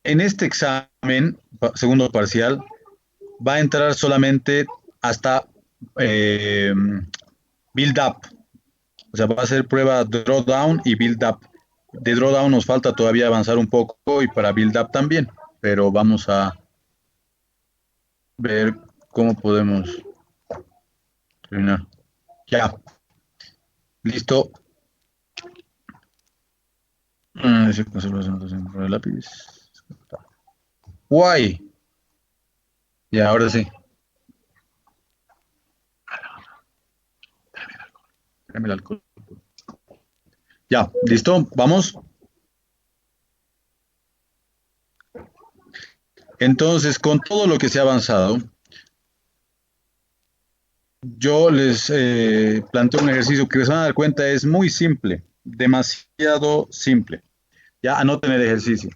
En este examen, segundo parcial, va a entrar solamente hasta build up. O sea, va a ser prueba drawdown y build up. De drawdown nos falta todavía avanzar un poco y para build up también, pero vamos a ver cómo podemos terminar. Ya, listo. Se conserva la anotación por el lápiz. Guay. Ya, ahora sí. Dame el alcohol. Ya, listo, vamos. Entonces, con todo lo que se ha avanzado, yo les planteo un ejercicio que les van a dar cuenta es muy simple, demasiado simple. Ya anoten el ejercicio.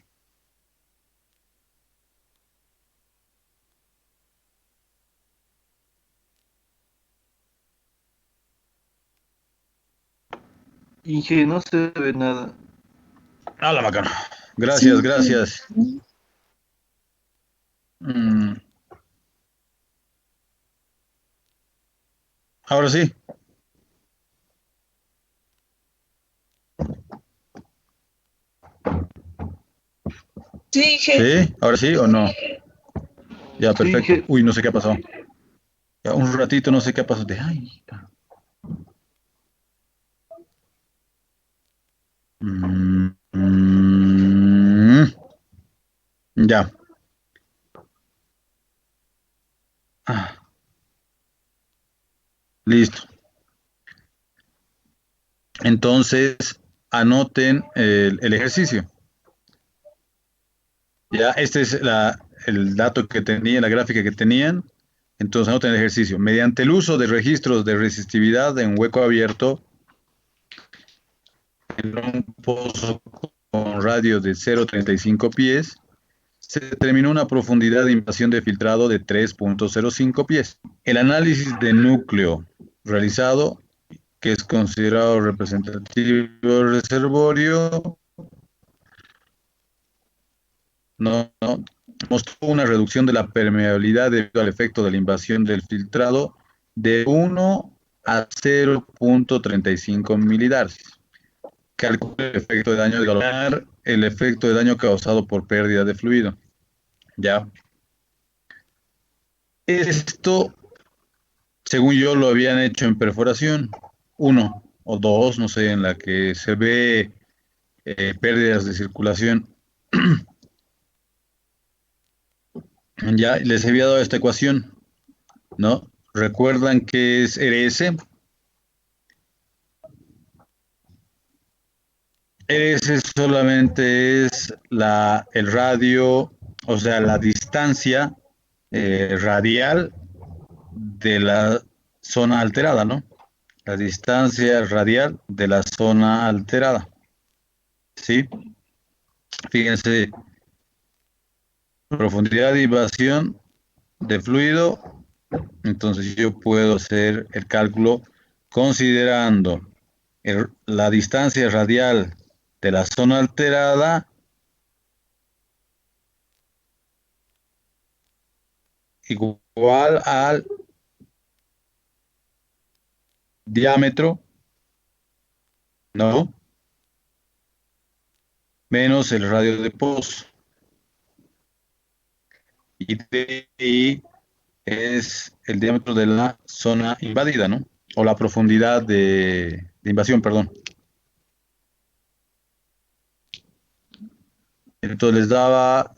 Inge, no se ve nada. Hola, bacano. Gracias, Sí, gracias. Mm, ahora sí. sí, Inge. ¿Sí? ¿Ahora sí o no? Ya, Sí, perfecto. Inge. Uy, no sé qué ha pasado. Ya, un ratito no sé qué ha pasado. Ay. Mm, mm, ya. Ah, listo. Entonces, anoten el ejercicio. Ya, este es el dato que tenía, la gráfica que tenían. Entonces, anoten el ejercicio. Mediante el uso de registros de resistividad en hueco abierto, en un pozo con radio de 0,35 pies, se determinó una profundidad de invasión de filtrado de 3,05 pies. El análisis de núcleo realizado, que es considerado representativo del reservorio, no mostró una reducción de la permeabilidad debido al efecto de la invasión del filtrado de 1 a 0,35 milidarcies. Calcula el efecto de daño de galvanar, el efecto de daño causado por pérdida de fluido. Ya. Esto, según yo, lo habían hecho en perforación 1 o 2, no sé, en la que se ve pérdidas de circulación. Ya les había dado esta ecuación, ¿no? ¿Recuerdan qué es RS? RS solamente es el radio, o sea, la distancia radial de la zona alterada, ¿no? La distancia radial de la zona alterada, ¿sí? Fíjense, profundidad de invasión de fluido, entonces yo puedo hacer el cálculo considerando la distancia radial de la zona alterada igual al diámetro, ¿no? Menos el radio de pozo. Y de ahí es el diámetro de la zona invadida, ¿no? O la profundidad de invasión, perdón. Entonces les daba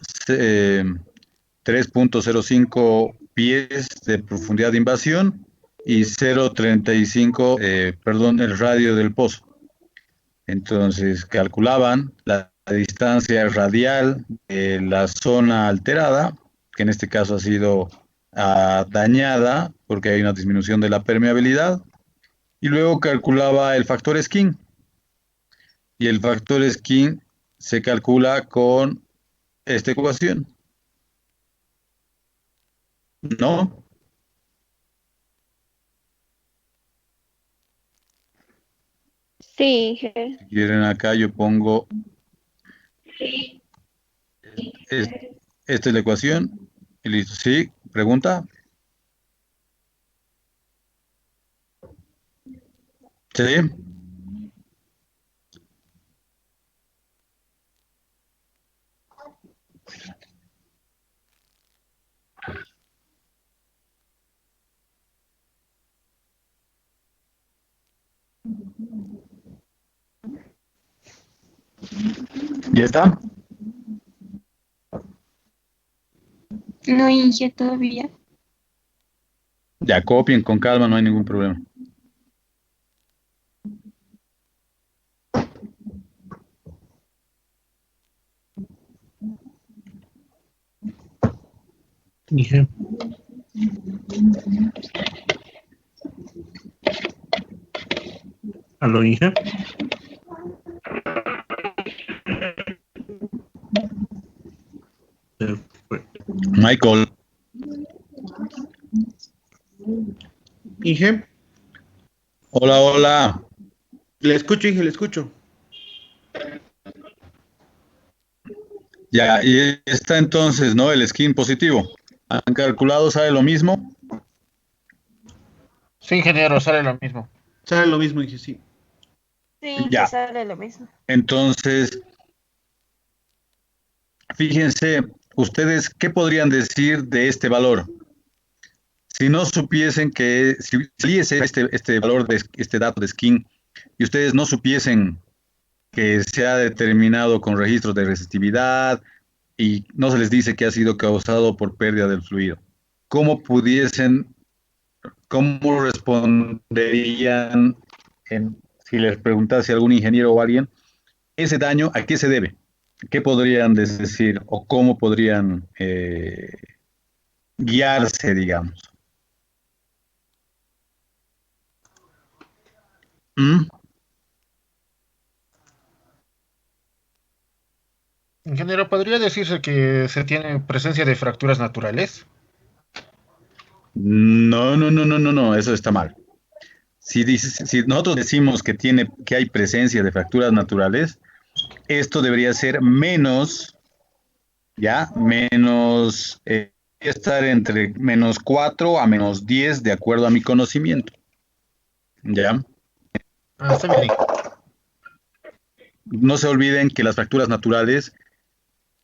3,05 pies de profundidad de invasión y 0,35, perdón, el radio del pozo. Entonces calculaban la distancia radial de la zona alterada, que en este caso ha sido dañada porque hay una disminución de la permeabilidad, y luego calculaba el factor skin. Y el factor skin se calcula con esta ecuación, ¿no? Sí, Inge. Si quieren acá yo pongo, es- esta es la ecuación, y listo. ¿Sí? ¿Pregunta? ¿Sí? ¿Ya está? No, Inge, todavía. Ya copien con calma, no hay ningún problema. Inge. Aló, Inge. Se fue. Michael, Inge, hola, hola. le escucho, Inge, le escucho. Ya, y está entonces, ¿no? El skin positivo. ¿Han calculado, sabe lo mismo? Sí, ingeniero, sale lo mismo. Sale lo mismo, Inge, sí. Sí, que Ya, sale lo mismo. entonces, fíjense, ustedes, ¿qué podrían decir de este valor? Si no supiesen que, si saliese este valor de este dato de skin y ustedes no supiesen que se ha determinado con registros de resistividad y no se les dice que ha sido causado por pérdida del fluido, ¿cómo pudiesen, cómo responderían si les preguntase a algún ingeniero o alguien, ese daño a qué se debe? ¿Qué podrían decir o cómo podrían guiarse, digamos? ¿Mm? Ingeniero, ¿podría decirse que se tiene presencia de fracturas naturales? No, no, no, no, no, no, eso está mal. Si nosotros decimos que hay presencia de fracturas naturales, esto debería ser menos, ¿ya? Menos, estar entre -4 a -10 de acuerdo a mi conocimiento, ¿ya? Ah, está bien. No se olviden que las fracturas naturales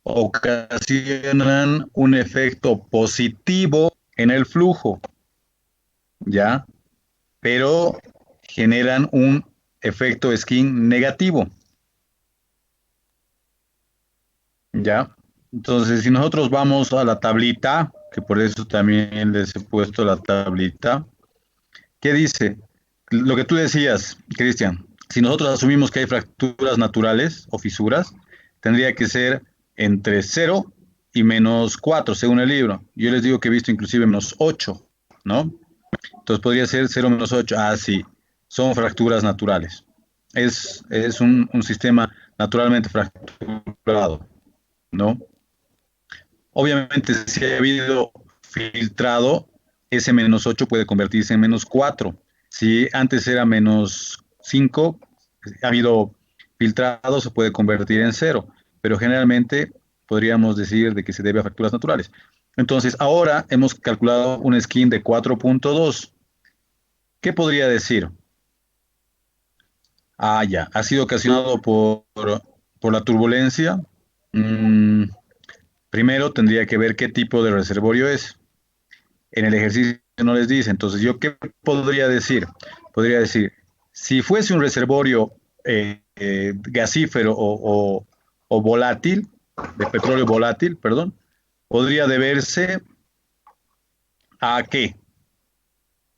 ocasionan un efecto positivo en el flujo, ¿ya? Pero generan un efecto skin negativo, ¿ya? Entonces, si nosotros vamos a la tablita, que por eso también les he puesto la tablita, ¿qué dice? Lo que tú decías, Cristian, si nosotros asumimos que hay fracturas naturales o fisuras, tendría que ser entre 0 y -4, según el libro. Yo les digo que he visto inclusive -8, ¿no? Entonces podría ser 0 -8. Ah, sí, son fracturas naturales. Es un sistema naturalmente fracturado, ¿no? Obviamente, si ha habido filtrado, ese -8 puede convertirse en -4. Si antes era -5, ha habido filtrado, se puede convertir en 0. Pero generalmente podríamos decir de que se debe a fracturas naturales. Entonces, ahora hemos calculado un skin de 4.2. ¿Qué podría decir? Ah, ya, ha sido ocasionado por la turbulencia. Mm, Primero tendría que ver qué tipo de reservorio es. En el ejercicio no les dice. Entonces, ¿yo qué podría decir? Podría decir, si fuese un reservorio gasífero o volátil, de petróleo volátil, perdón, podría deberse a qué?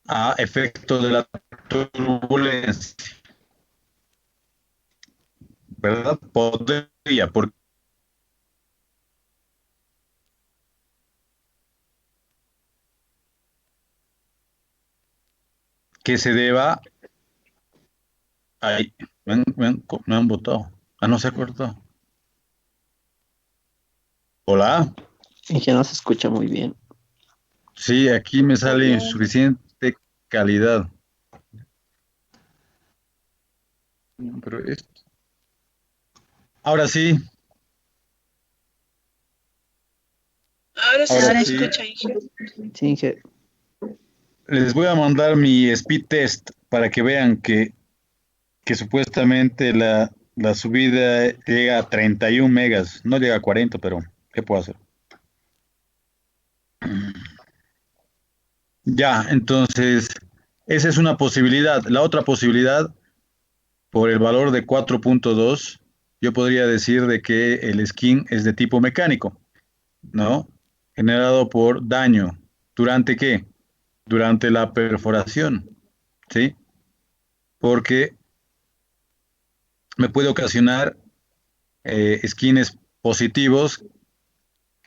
A efecto de la turbulencia, ¿verdad? Podría, porque se deba. Ay, me han votado. Ah, no se ha cortado. Hola. Inge no se escucha muy bien. Sí, aquí me Muy sale bien. insuficiente calidad. Pero ahora sí, Ahora sí se ahora Ahora le sí. sí, escucha, Inge. Sí, Inge. les voy a mandar mi speed test para que vean que supuestamente la subida llega a 31 megas, no llega a 40, pero ¿qué puedo hacer? Ya, entonces, esa es una posibilidad. La otra posibilidad, por el valor de 4.2, yo podría decir de que el skin es de tipo mecánico, ¿no? Generado por daño. ¿Durante qué? Durante la perforación, ¿sí? Porque me puede ocasionar skins positivos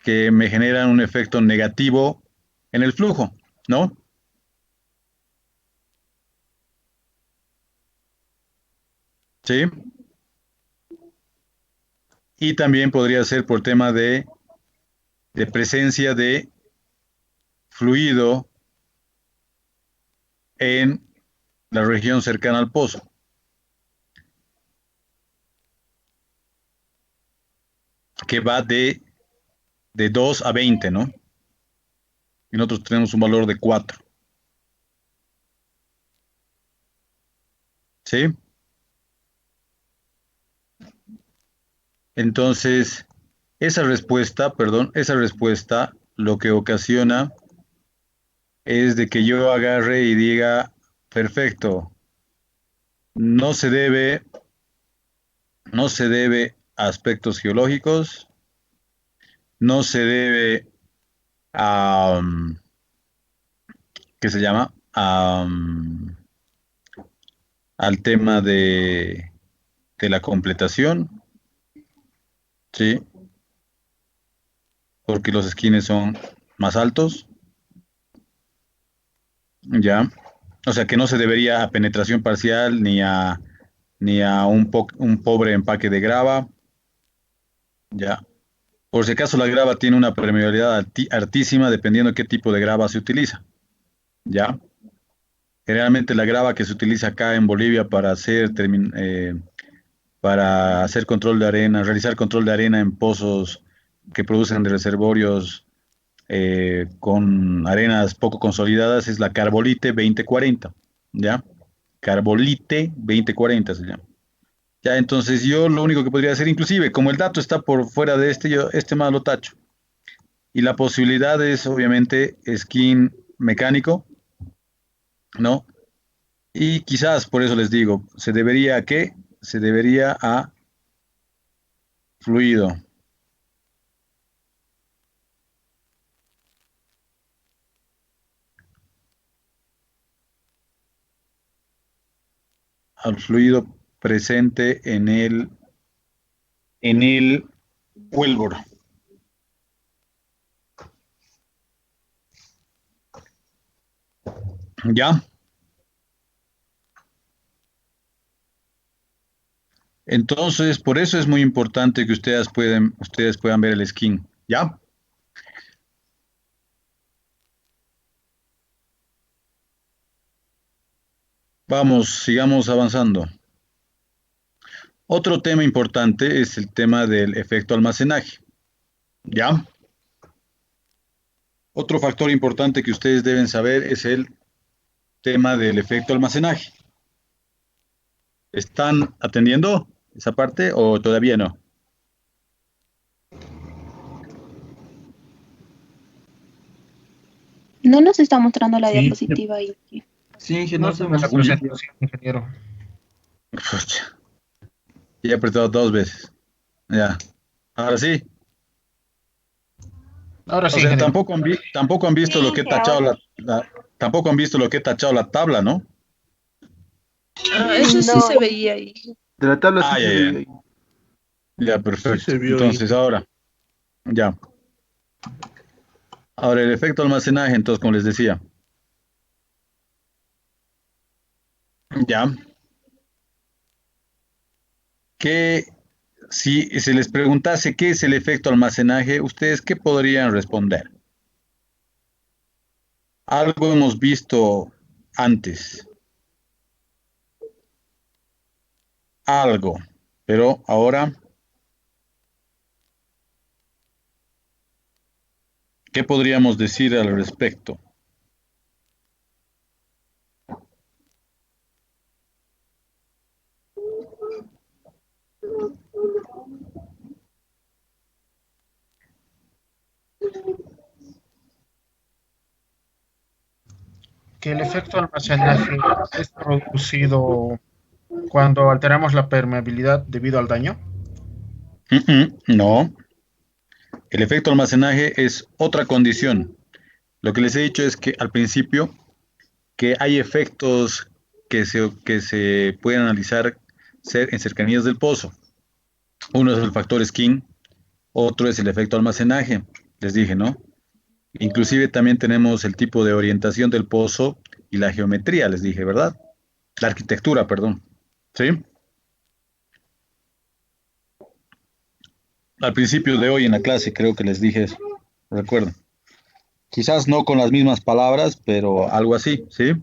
que me generan un efecto negativo en el flujo, ¿no? Sí. Y también podría ser por tema de presencia de fluido en la región cercana al pozo. Que va de 2 a 20, ¿no? Y nosotros tenemos un valor de 4. ¿Sí? Entonces, esa respuesta lo que ocasiona es de que yo agarre y diga, perfecto, no se debe, no se debe a aspectos geológicos, no se debe a, ¿qué se llama? Al tema de la completación, ¿sí? Porque los skins son más altos, ¿ya? O sea que no se debería a penetración parcial ni a un pobre empaque de grava, ¿ya? Por si acaso la grava tiene una permeabilidad altísima dependiendo de qué tipo de grava se utiliza, ¿ya? Generalmente la grava que se utiliza acá en Bolivia para hacer control de arena, realizar control de arena en pozos que producen de reservorios con arenas poco consolidadas es la Carbolite 2040, ¿ya? Carbolite 2040 se llama. Ya, entonces yo lo único que podría hacer, inclusive, como el dato está por fuera de este, yo este más lo tacho. Y la posibilidad es, obviamente, skin mecánico, ¿no? Y quizás, por eso les digo, se debería a qué? Se debería a fluido. Al fluido presente en el Wellbore. ¿Ya? Entonces, por eso es muy importante que ustedes puedan ver el skin. ¿Ya? Vamos, sigamos avanzando. Otro tema importante es el tema del efecto almacenaje. ¿Ya? Otro factor importante que ustedes deben saber es el tema del efecto almacenaje. ¿Están atendiendo esa parte o todavía no? No nos está mostrando la Sí. diapositiva ahí. Sí, Inge, No no se se ve la me presentación, ingeniero. Pucha, ya he apretado 2 veces. Ya. Ahora sí. Ahora O sí, sea, ingeniero. tampoco han visto lo que he tachado tampoco han visto lo que he tachado la tabla, ¿no? Eso sí No. se veía ahí. De la tabla sí Ah, se ya, veía ya. ahí. Ya, Sí se perfecto. vio ahí. Entonces, ya. Ahora, el efecto almacenaje, entonces, como les decía. Ya. Que si se les preguntase qué es el efecto almacenaje, ¿ustedes qué podrían responder? Algo hemos visto antes. Algo. Pero ahora, ¿qué podríamos decir al respecto? Que el efecto almacenaje es producido cuando alteramos la permeabilidad debido al daño. No, el efecto almacenaje es otra condición. Lo que les he dicho es que al principio que hay efectos que se pueden analizar en cercanías del pozo. Uno es el factor skin, otro es el efecto almacenaje, les dije, ¿no? Inclusive también tenemos el tipo de orientación del pozo y la geometría, les dije, ¿verdad? La arquitectura, perdón. ¿Sí? Al principio de hoy en la clase creo que les dije eso, recuerdo. Quizás no con las mismas palabras, pero algo así, ¿sí?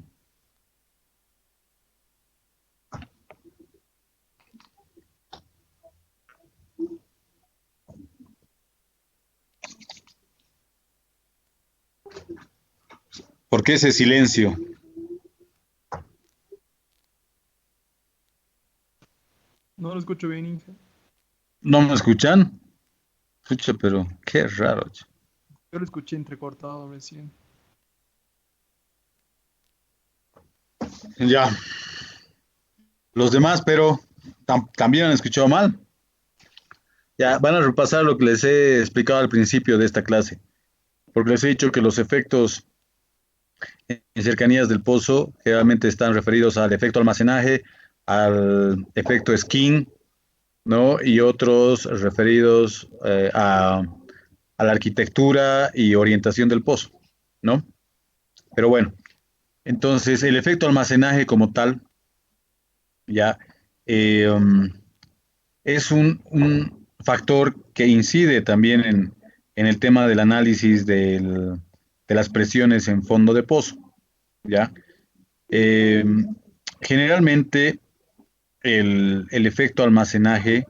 ¿Por qué ese silencio? No lo escucho bien, Inge. ¿No me escuchan? Escucha, pero qué raro. Yo lo escuché entrecortado recién. Ya, los demás, pero también han escuchado mal. Ya, van a repasar lo que les he explicado al principio de esta clase, porque les he dicho que los efectos en cercanías del pozo generalmente están referidos al efecto almacenaje, al efecto skin, ¿no? Y otros referidos a la arquitectura y orientación del pozo, ¿no? Pero bueno, entonces el efecto almacenaje como tal, ya, um, es un factor que incide también en el tema del análisis de las presiones en fondo de pozo, ¿ya? Eh, Generalmente el efecto almacenaje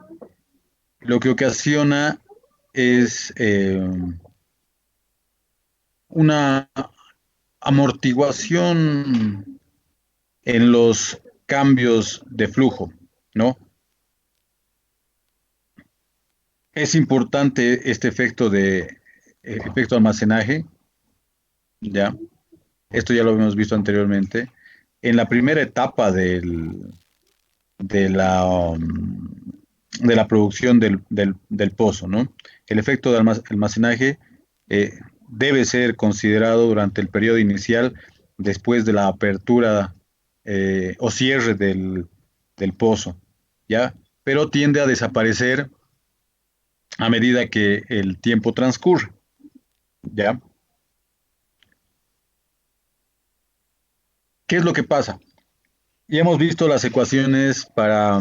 lo que ocasiona es una amortiguación en los cambios de flujo, ¿no? Es importante este efecto de efecto almacenaje, ¿ya? Esto ya lo hemos visto anteriormente. En la primera etapa de la, um, de la producción del pozo, ¿no? El efecto de almacenaje debe ser considerado durante el periodo inicial después de la apertura o cierre del pozo, ¿ya? Pero tiende a desaparecer a medida que el tiempo transcurre, ¿ya? ¿Qué es lo que pasa? Ya hemos visto las ecuaciones para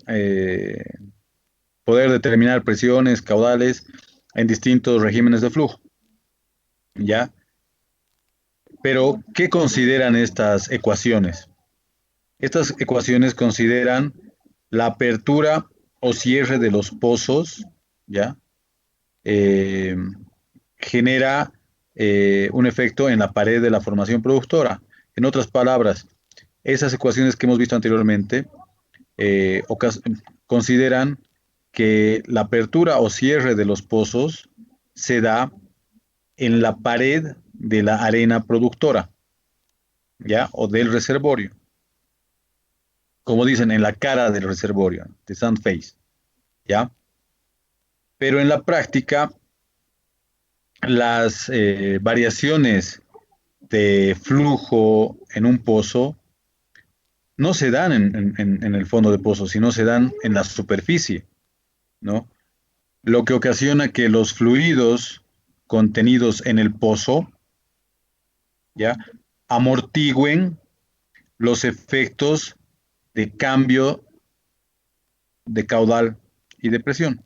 eh, poder determinar presiones, caudales en distintos regímenes de flujo, ¿ya? Pero, ¿qué consideran estas ecuaciones? Estas ecuaciones consideran la apertura o cierre de los pozos, ¿ya? Eh, Genera un efecto en la pared de la formación productora. En otras palabras, esas ecuaciones que hemos visto anteriormente eh, consideran que la apertura o cierre de los pozos se da en la pared de la arena productora, ¿ya? O del reservorio. Como dicen, en la cara del reservorio, de sand face, ¿ya? Pero en la práctica, las variaciones de flujo en un pozo no se dan en el fondo de pozo, sino se dan en la superficie, ¿no? Lo que ocasiona que los fluidos contenidos en el pozo, ¿ya? Amortigüen los efectos de cambio de caudal y de presión.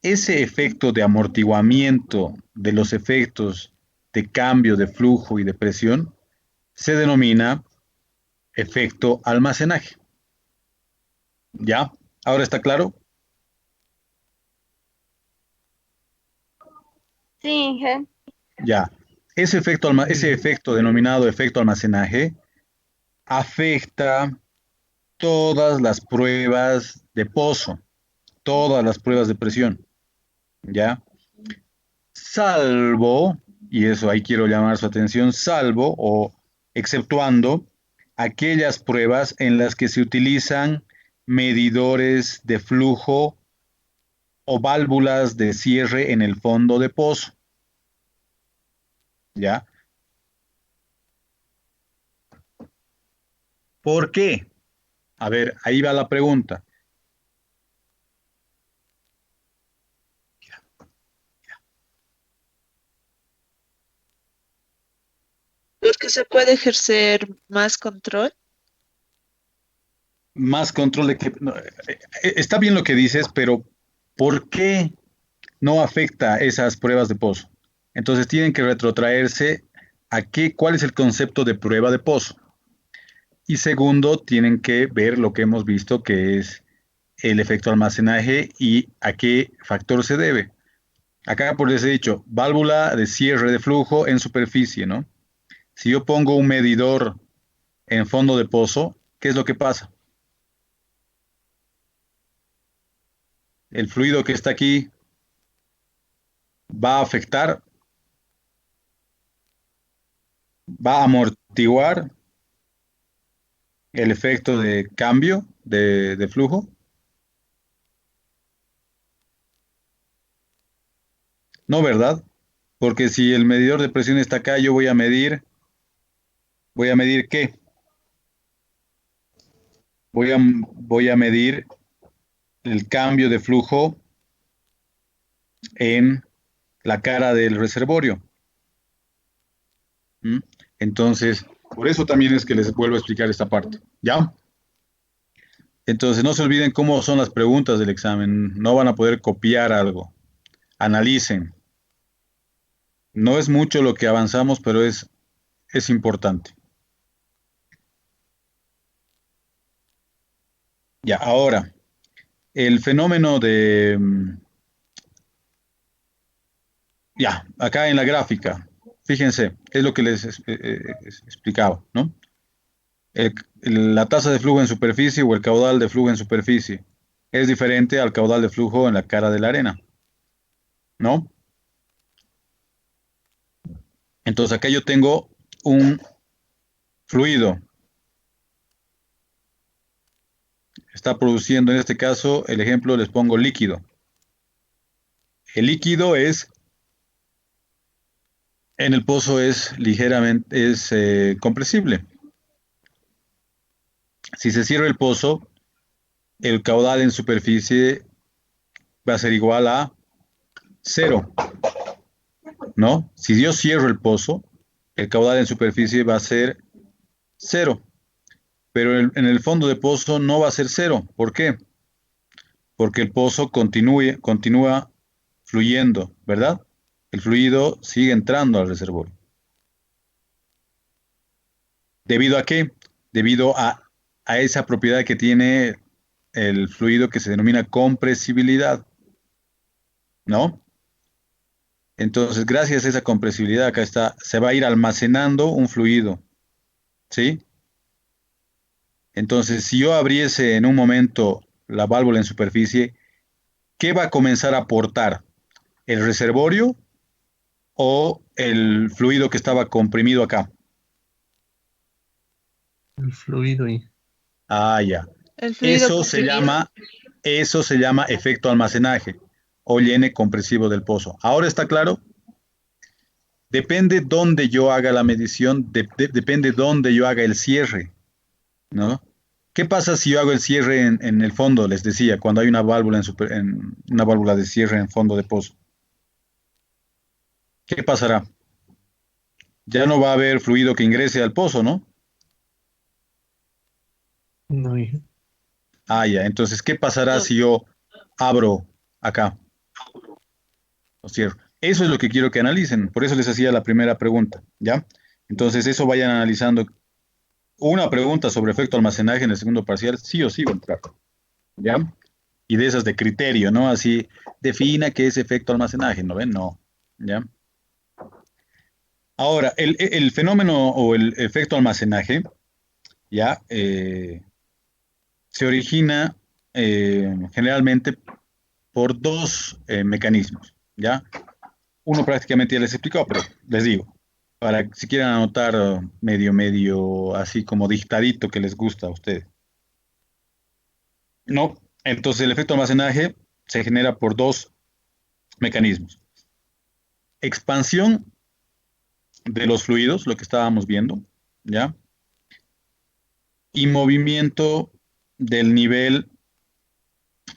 Ese efecto de amortiguamiento de los efectos de cambio de flujo y de presión se denomina efecto almacenaje. ¿Ya? ¿Ahora está claro? Sí, Inge. Ya. Ese efecto denominado efecto almacenaje afecta todas las pruebas de pozo, todas las pruebas de presión, ¿ya? Salvo, y eso ahí quiero llamar su atención, salvo o exceptuando aquellas pruebas en las que se utilizan medidores de flujo o válvulas de cierre en el fondo de pozo. ¿Ya? ¿Por qué? A ver, ahí va la pregunta. Porque se puede ejercer más control. Más control de que... no, está bien lo que dices, pero ¿por qué no afecta esas pruebas de pozo? Entonces tienen que retrotraerse a qué, cuál es el concepto de prueba de pozo. Y segundo, tienen que ver lo que hemos visto, que es el efecto almacenaje y a qué factor se debe. Acá, por les he dicho, válvula de cierre de flujo en superficie, ¿no? Si yo pongo un medidor en fondo de pozo, ¿qué es lo que pasa? El fluido que está aquí va a afectar, va a amortiguar el efecto de cambio de flujo. No, ¿verdad? Porque si el medidor de presión está acá, yo ¿voy a medir qué? Voy a medir el cambio de flujo en la cara del reservorio. ¿Mm? Entonces, por eso también es que les vuelvo a explicar esta parte. ¿Ya? Entonces, no se olviden cómo son las preguntas del examen. No van a poder copiar algo. Analicen. No es mucho lo que avanzamos, pero es importante. Ya, ahora, el fenómeno de... Ya, acá en la gráfica, fíjense, es lo que les explicaba, ¿no? La tasa de flujo en superficie o el caudal de flujo en superficie es diferente al caudal de flujo en la cara de la arena, ¿no? Entonces acá yo tengo un fluido. Está produciendo, en este caso, el ejemplo les pongo líquido. El líquido es, en el pozo es ligeramente, compresible. Si se cierra el pozo, el caudal en superficie va a ser igual a 0, ¿no? Si yo cierro el pozo, el caudal en superficie va a ser 0, pero en el fondo de pozo no va a ser 0. ¿Por qué? Porque el pozo continúa fluyendo, ¿verdad? El fluido sigue entrando al reservorio. ¿Debido a qué? Debido a esa propiedad que tiene el fluido que se denomina compresibilidad, ¿no? Entonces, gracias a esa compresibilidad, acá está, se va a ir almacenando un fluido, ¿sí? Entonces, si yo abriese en un momento la válvula en superficie, ¿qué va a comenzar a aportar? ¿El reservorio o el fluido que estaba comprimido acá? El fluido y Ah, ya. El fluido Eso se comprimido. llama, eso se llama efecto almacenaje o llene compresivo del pozo. ¿Ahora está claro? Depende dónde yo haga la medición, depende dónde yo haga el cierre, ¿no? ¿Qué pasa si yo hago el cierre en el fondo? Les decía, cuando hay una válvula una válvula de cierre en fondo de pozo. ¿Qué pasará? Ya no va a haber fluido que ingrese al pozo, ¿no? no, hija. Ah, ya. Entonces, ¿qué pasará No, si yo abro acá o cierro? Eso es lo que quiero que analicen. Por eso les hacía la primera pregunta, ¿ya? Entonces, eso vayan analizando. Una pregunta sobre efecto almacenaje en el segundo parcial, sí o sí va a entrar, ¿ya? Y de esas de criterio, ¿no? Así, defina qué es efecto almacenaje, ¿no ven? No, ¿ya? Ahora, el fenómeno o el efecto almacenaje, ¿ya? Se origina generalmente por dos mecanismos, ¿ya? Uno prácticamente ya les he explicado, pero les digo, para si quieren anotar medio, así como dictadito que les gusta a ustedes. No, entonces el efecto almacenaje se genera por dos mecanismos. Expansión de los fluidos, lo que estábamos viendo, ¿ya? Y movimiento del nivel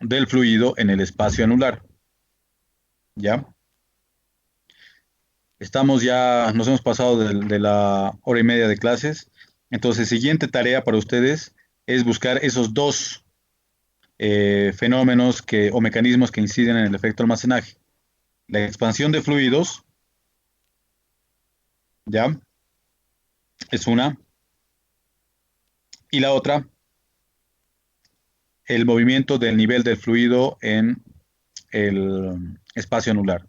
del fluido en el espacio anular, ¿ya? Estamos ya, nos hemos pasado de la hora y media de clases, entonces siguiente tarea para ustedes es buscar esos dos fenómenos o mecanismos que inciden en el efecto almacenaje. La expansión de fluidos, ¿ya? Es una. Y la otra, el movimiento del nivel del fluido en el espacio anular.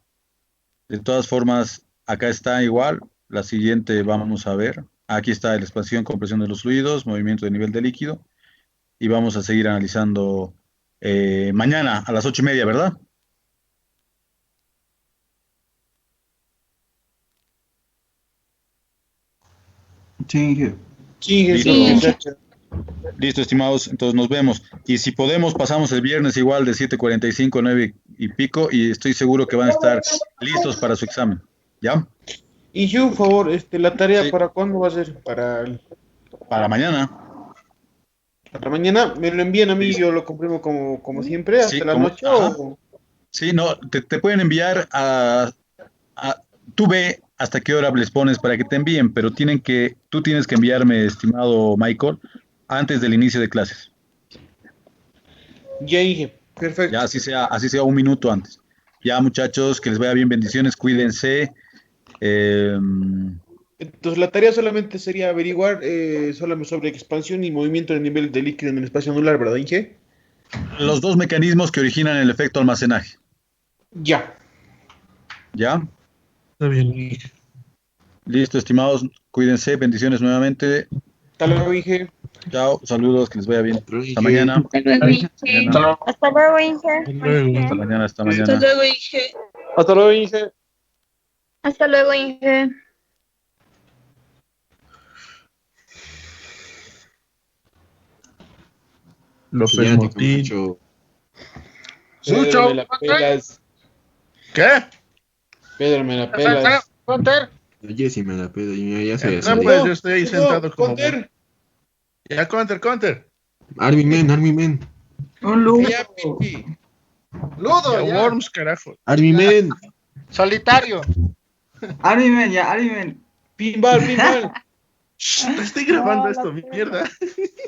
De todas formas, acá está igual. La siguiente vamos a ver. Aquí está la expansión, compresión de los fluidos, movimiento de nivel de líquido. Y vamos a seguir analizando mañana a las 8:30, ¿verdad? Sí, Inge. Sí, Inge, Listo. sí, muchacha. Listo, estimados. Entonces nos vemos. Y si podemos, pasamos el viernes igual de 7:45, 9 y pico. Y estoy seguro que van a estar listos para su examen. ¿Ya? Y yo, por favor, la tarea Sí. para cuándo va a ser? Para mañana. Para mañana. Me lo envían a mí y yo lo comprimo como siempre, hasta Sí, la noche ajá. o... Sí, no, te pueden enviar tú ve hasta qué hora les pones para que te envíen, pero tú tienes que enviarme, estimado Michael, antes del inicio de clases. Ya, Inge. Perfecto. Ya así sea un minuto antes. Ya, muchachos, que les vaya bien, bendiciones, cuídense. Entonces la tarea solamente sería averiguar solamente sobre expansión y movimiento del nivel de líquido en el espacio anular, ¿verdad, Inge? Los dos mecanismos que originan el efecto almacenaje. Ya. ¿Ya? Está bien, Inge. Listo, estimados, cuídense, bendiciones nuevamente. Hasta luego, Inge. Chao, saludos, que les vaya bien. Hasta Inge. mañana. Hasta luego, Inge. Mañana. Hasta luego, Inge. Hasta luego. Hasta mañana, hasta Hasta mañana. luego, Inge. Hasta luego, Inge. Hasta luego, Inge. López Motín. Pedro, Sucho, me la pelas. ¿qué? Pedro, me la pelas. Conter. Jessy me la pedo, ya se había No, salido. pues yo estoy ahí sentado como... Conter. Ya, Conter. Army Man. Un lujo. Ya, Pipi. Ludo, ya. Worms, carajo. Army Man. Solitario. Animen, ya, animen. Pinball. Estoy grabando esto, mierda.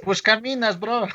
Pues caminas, bro.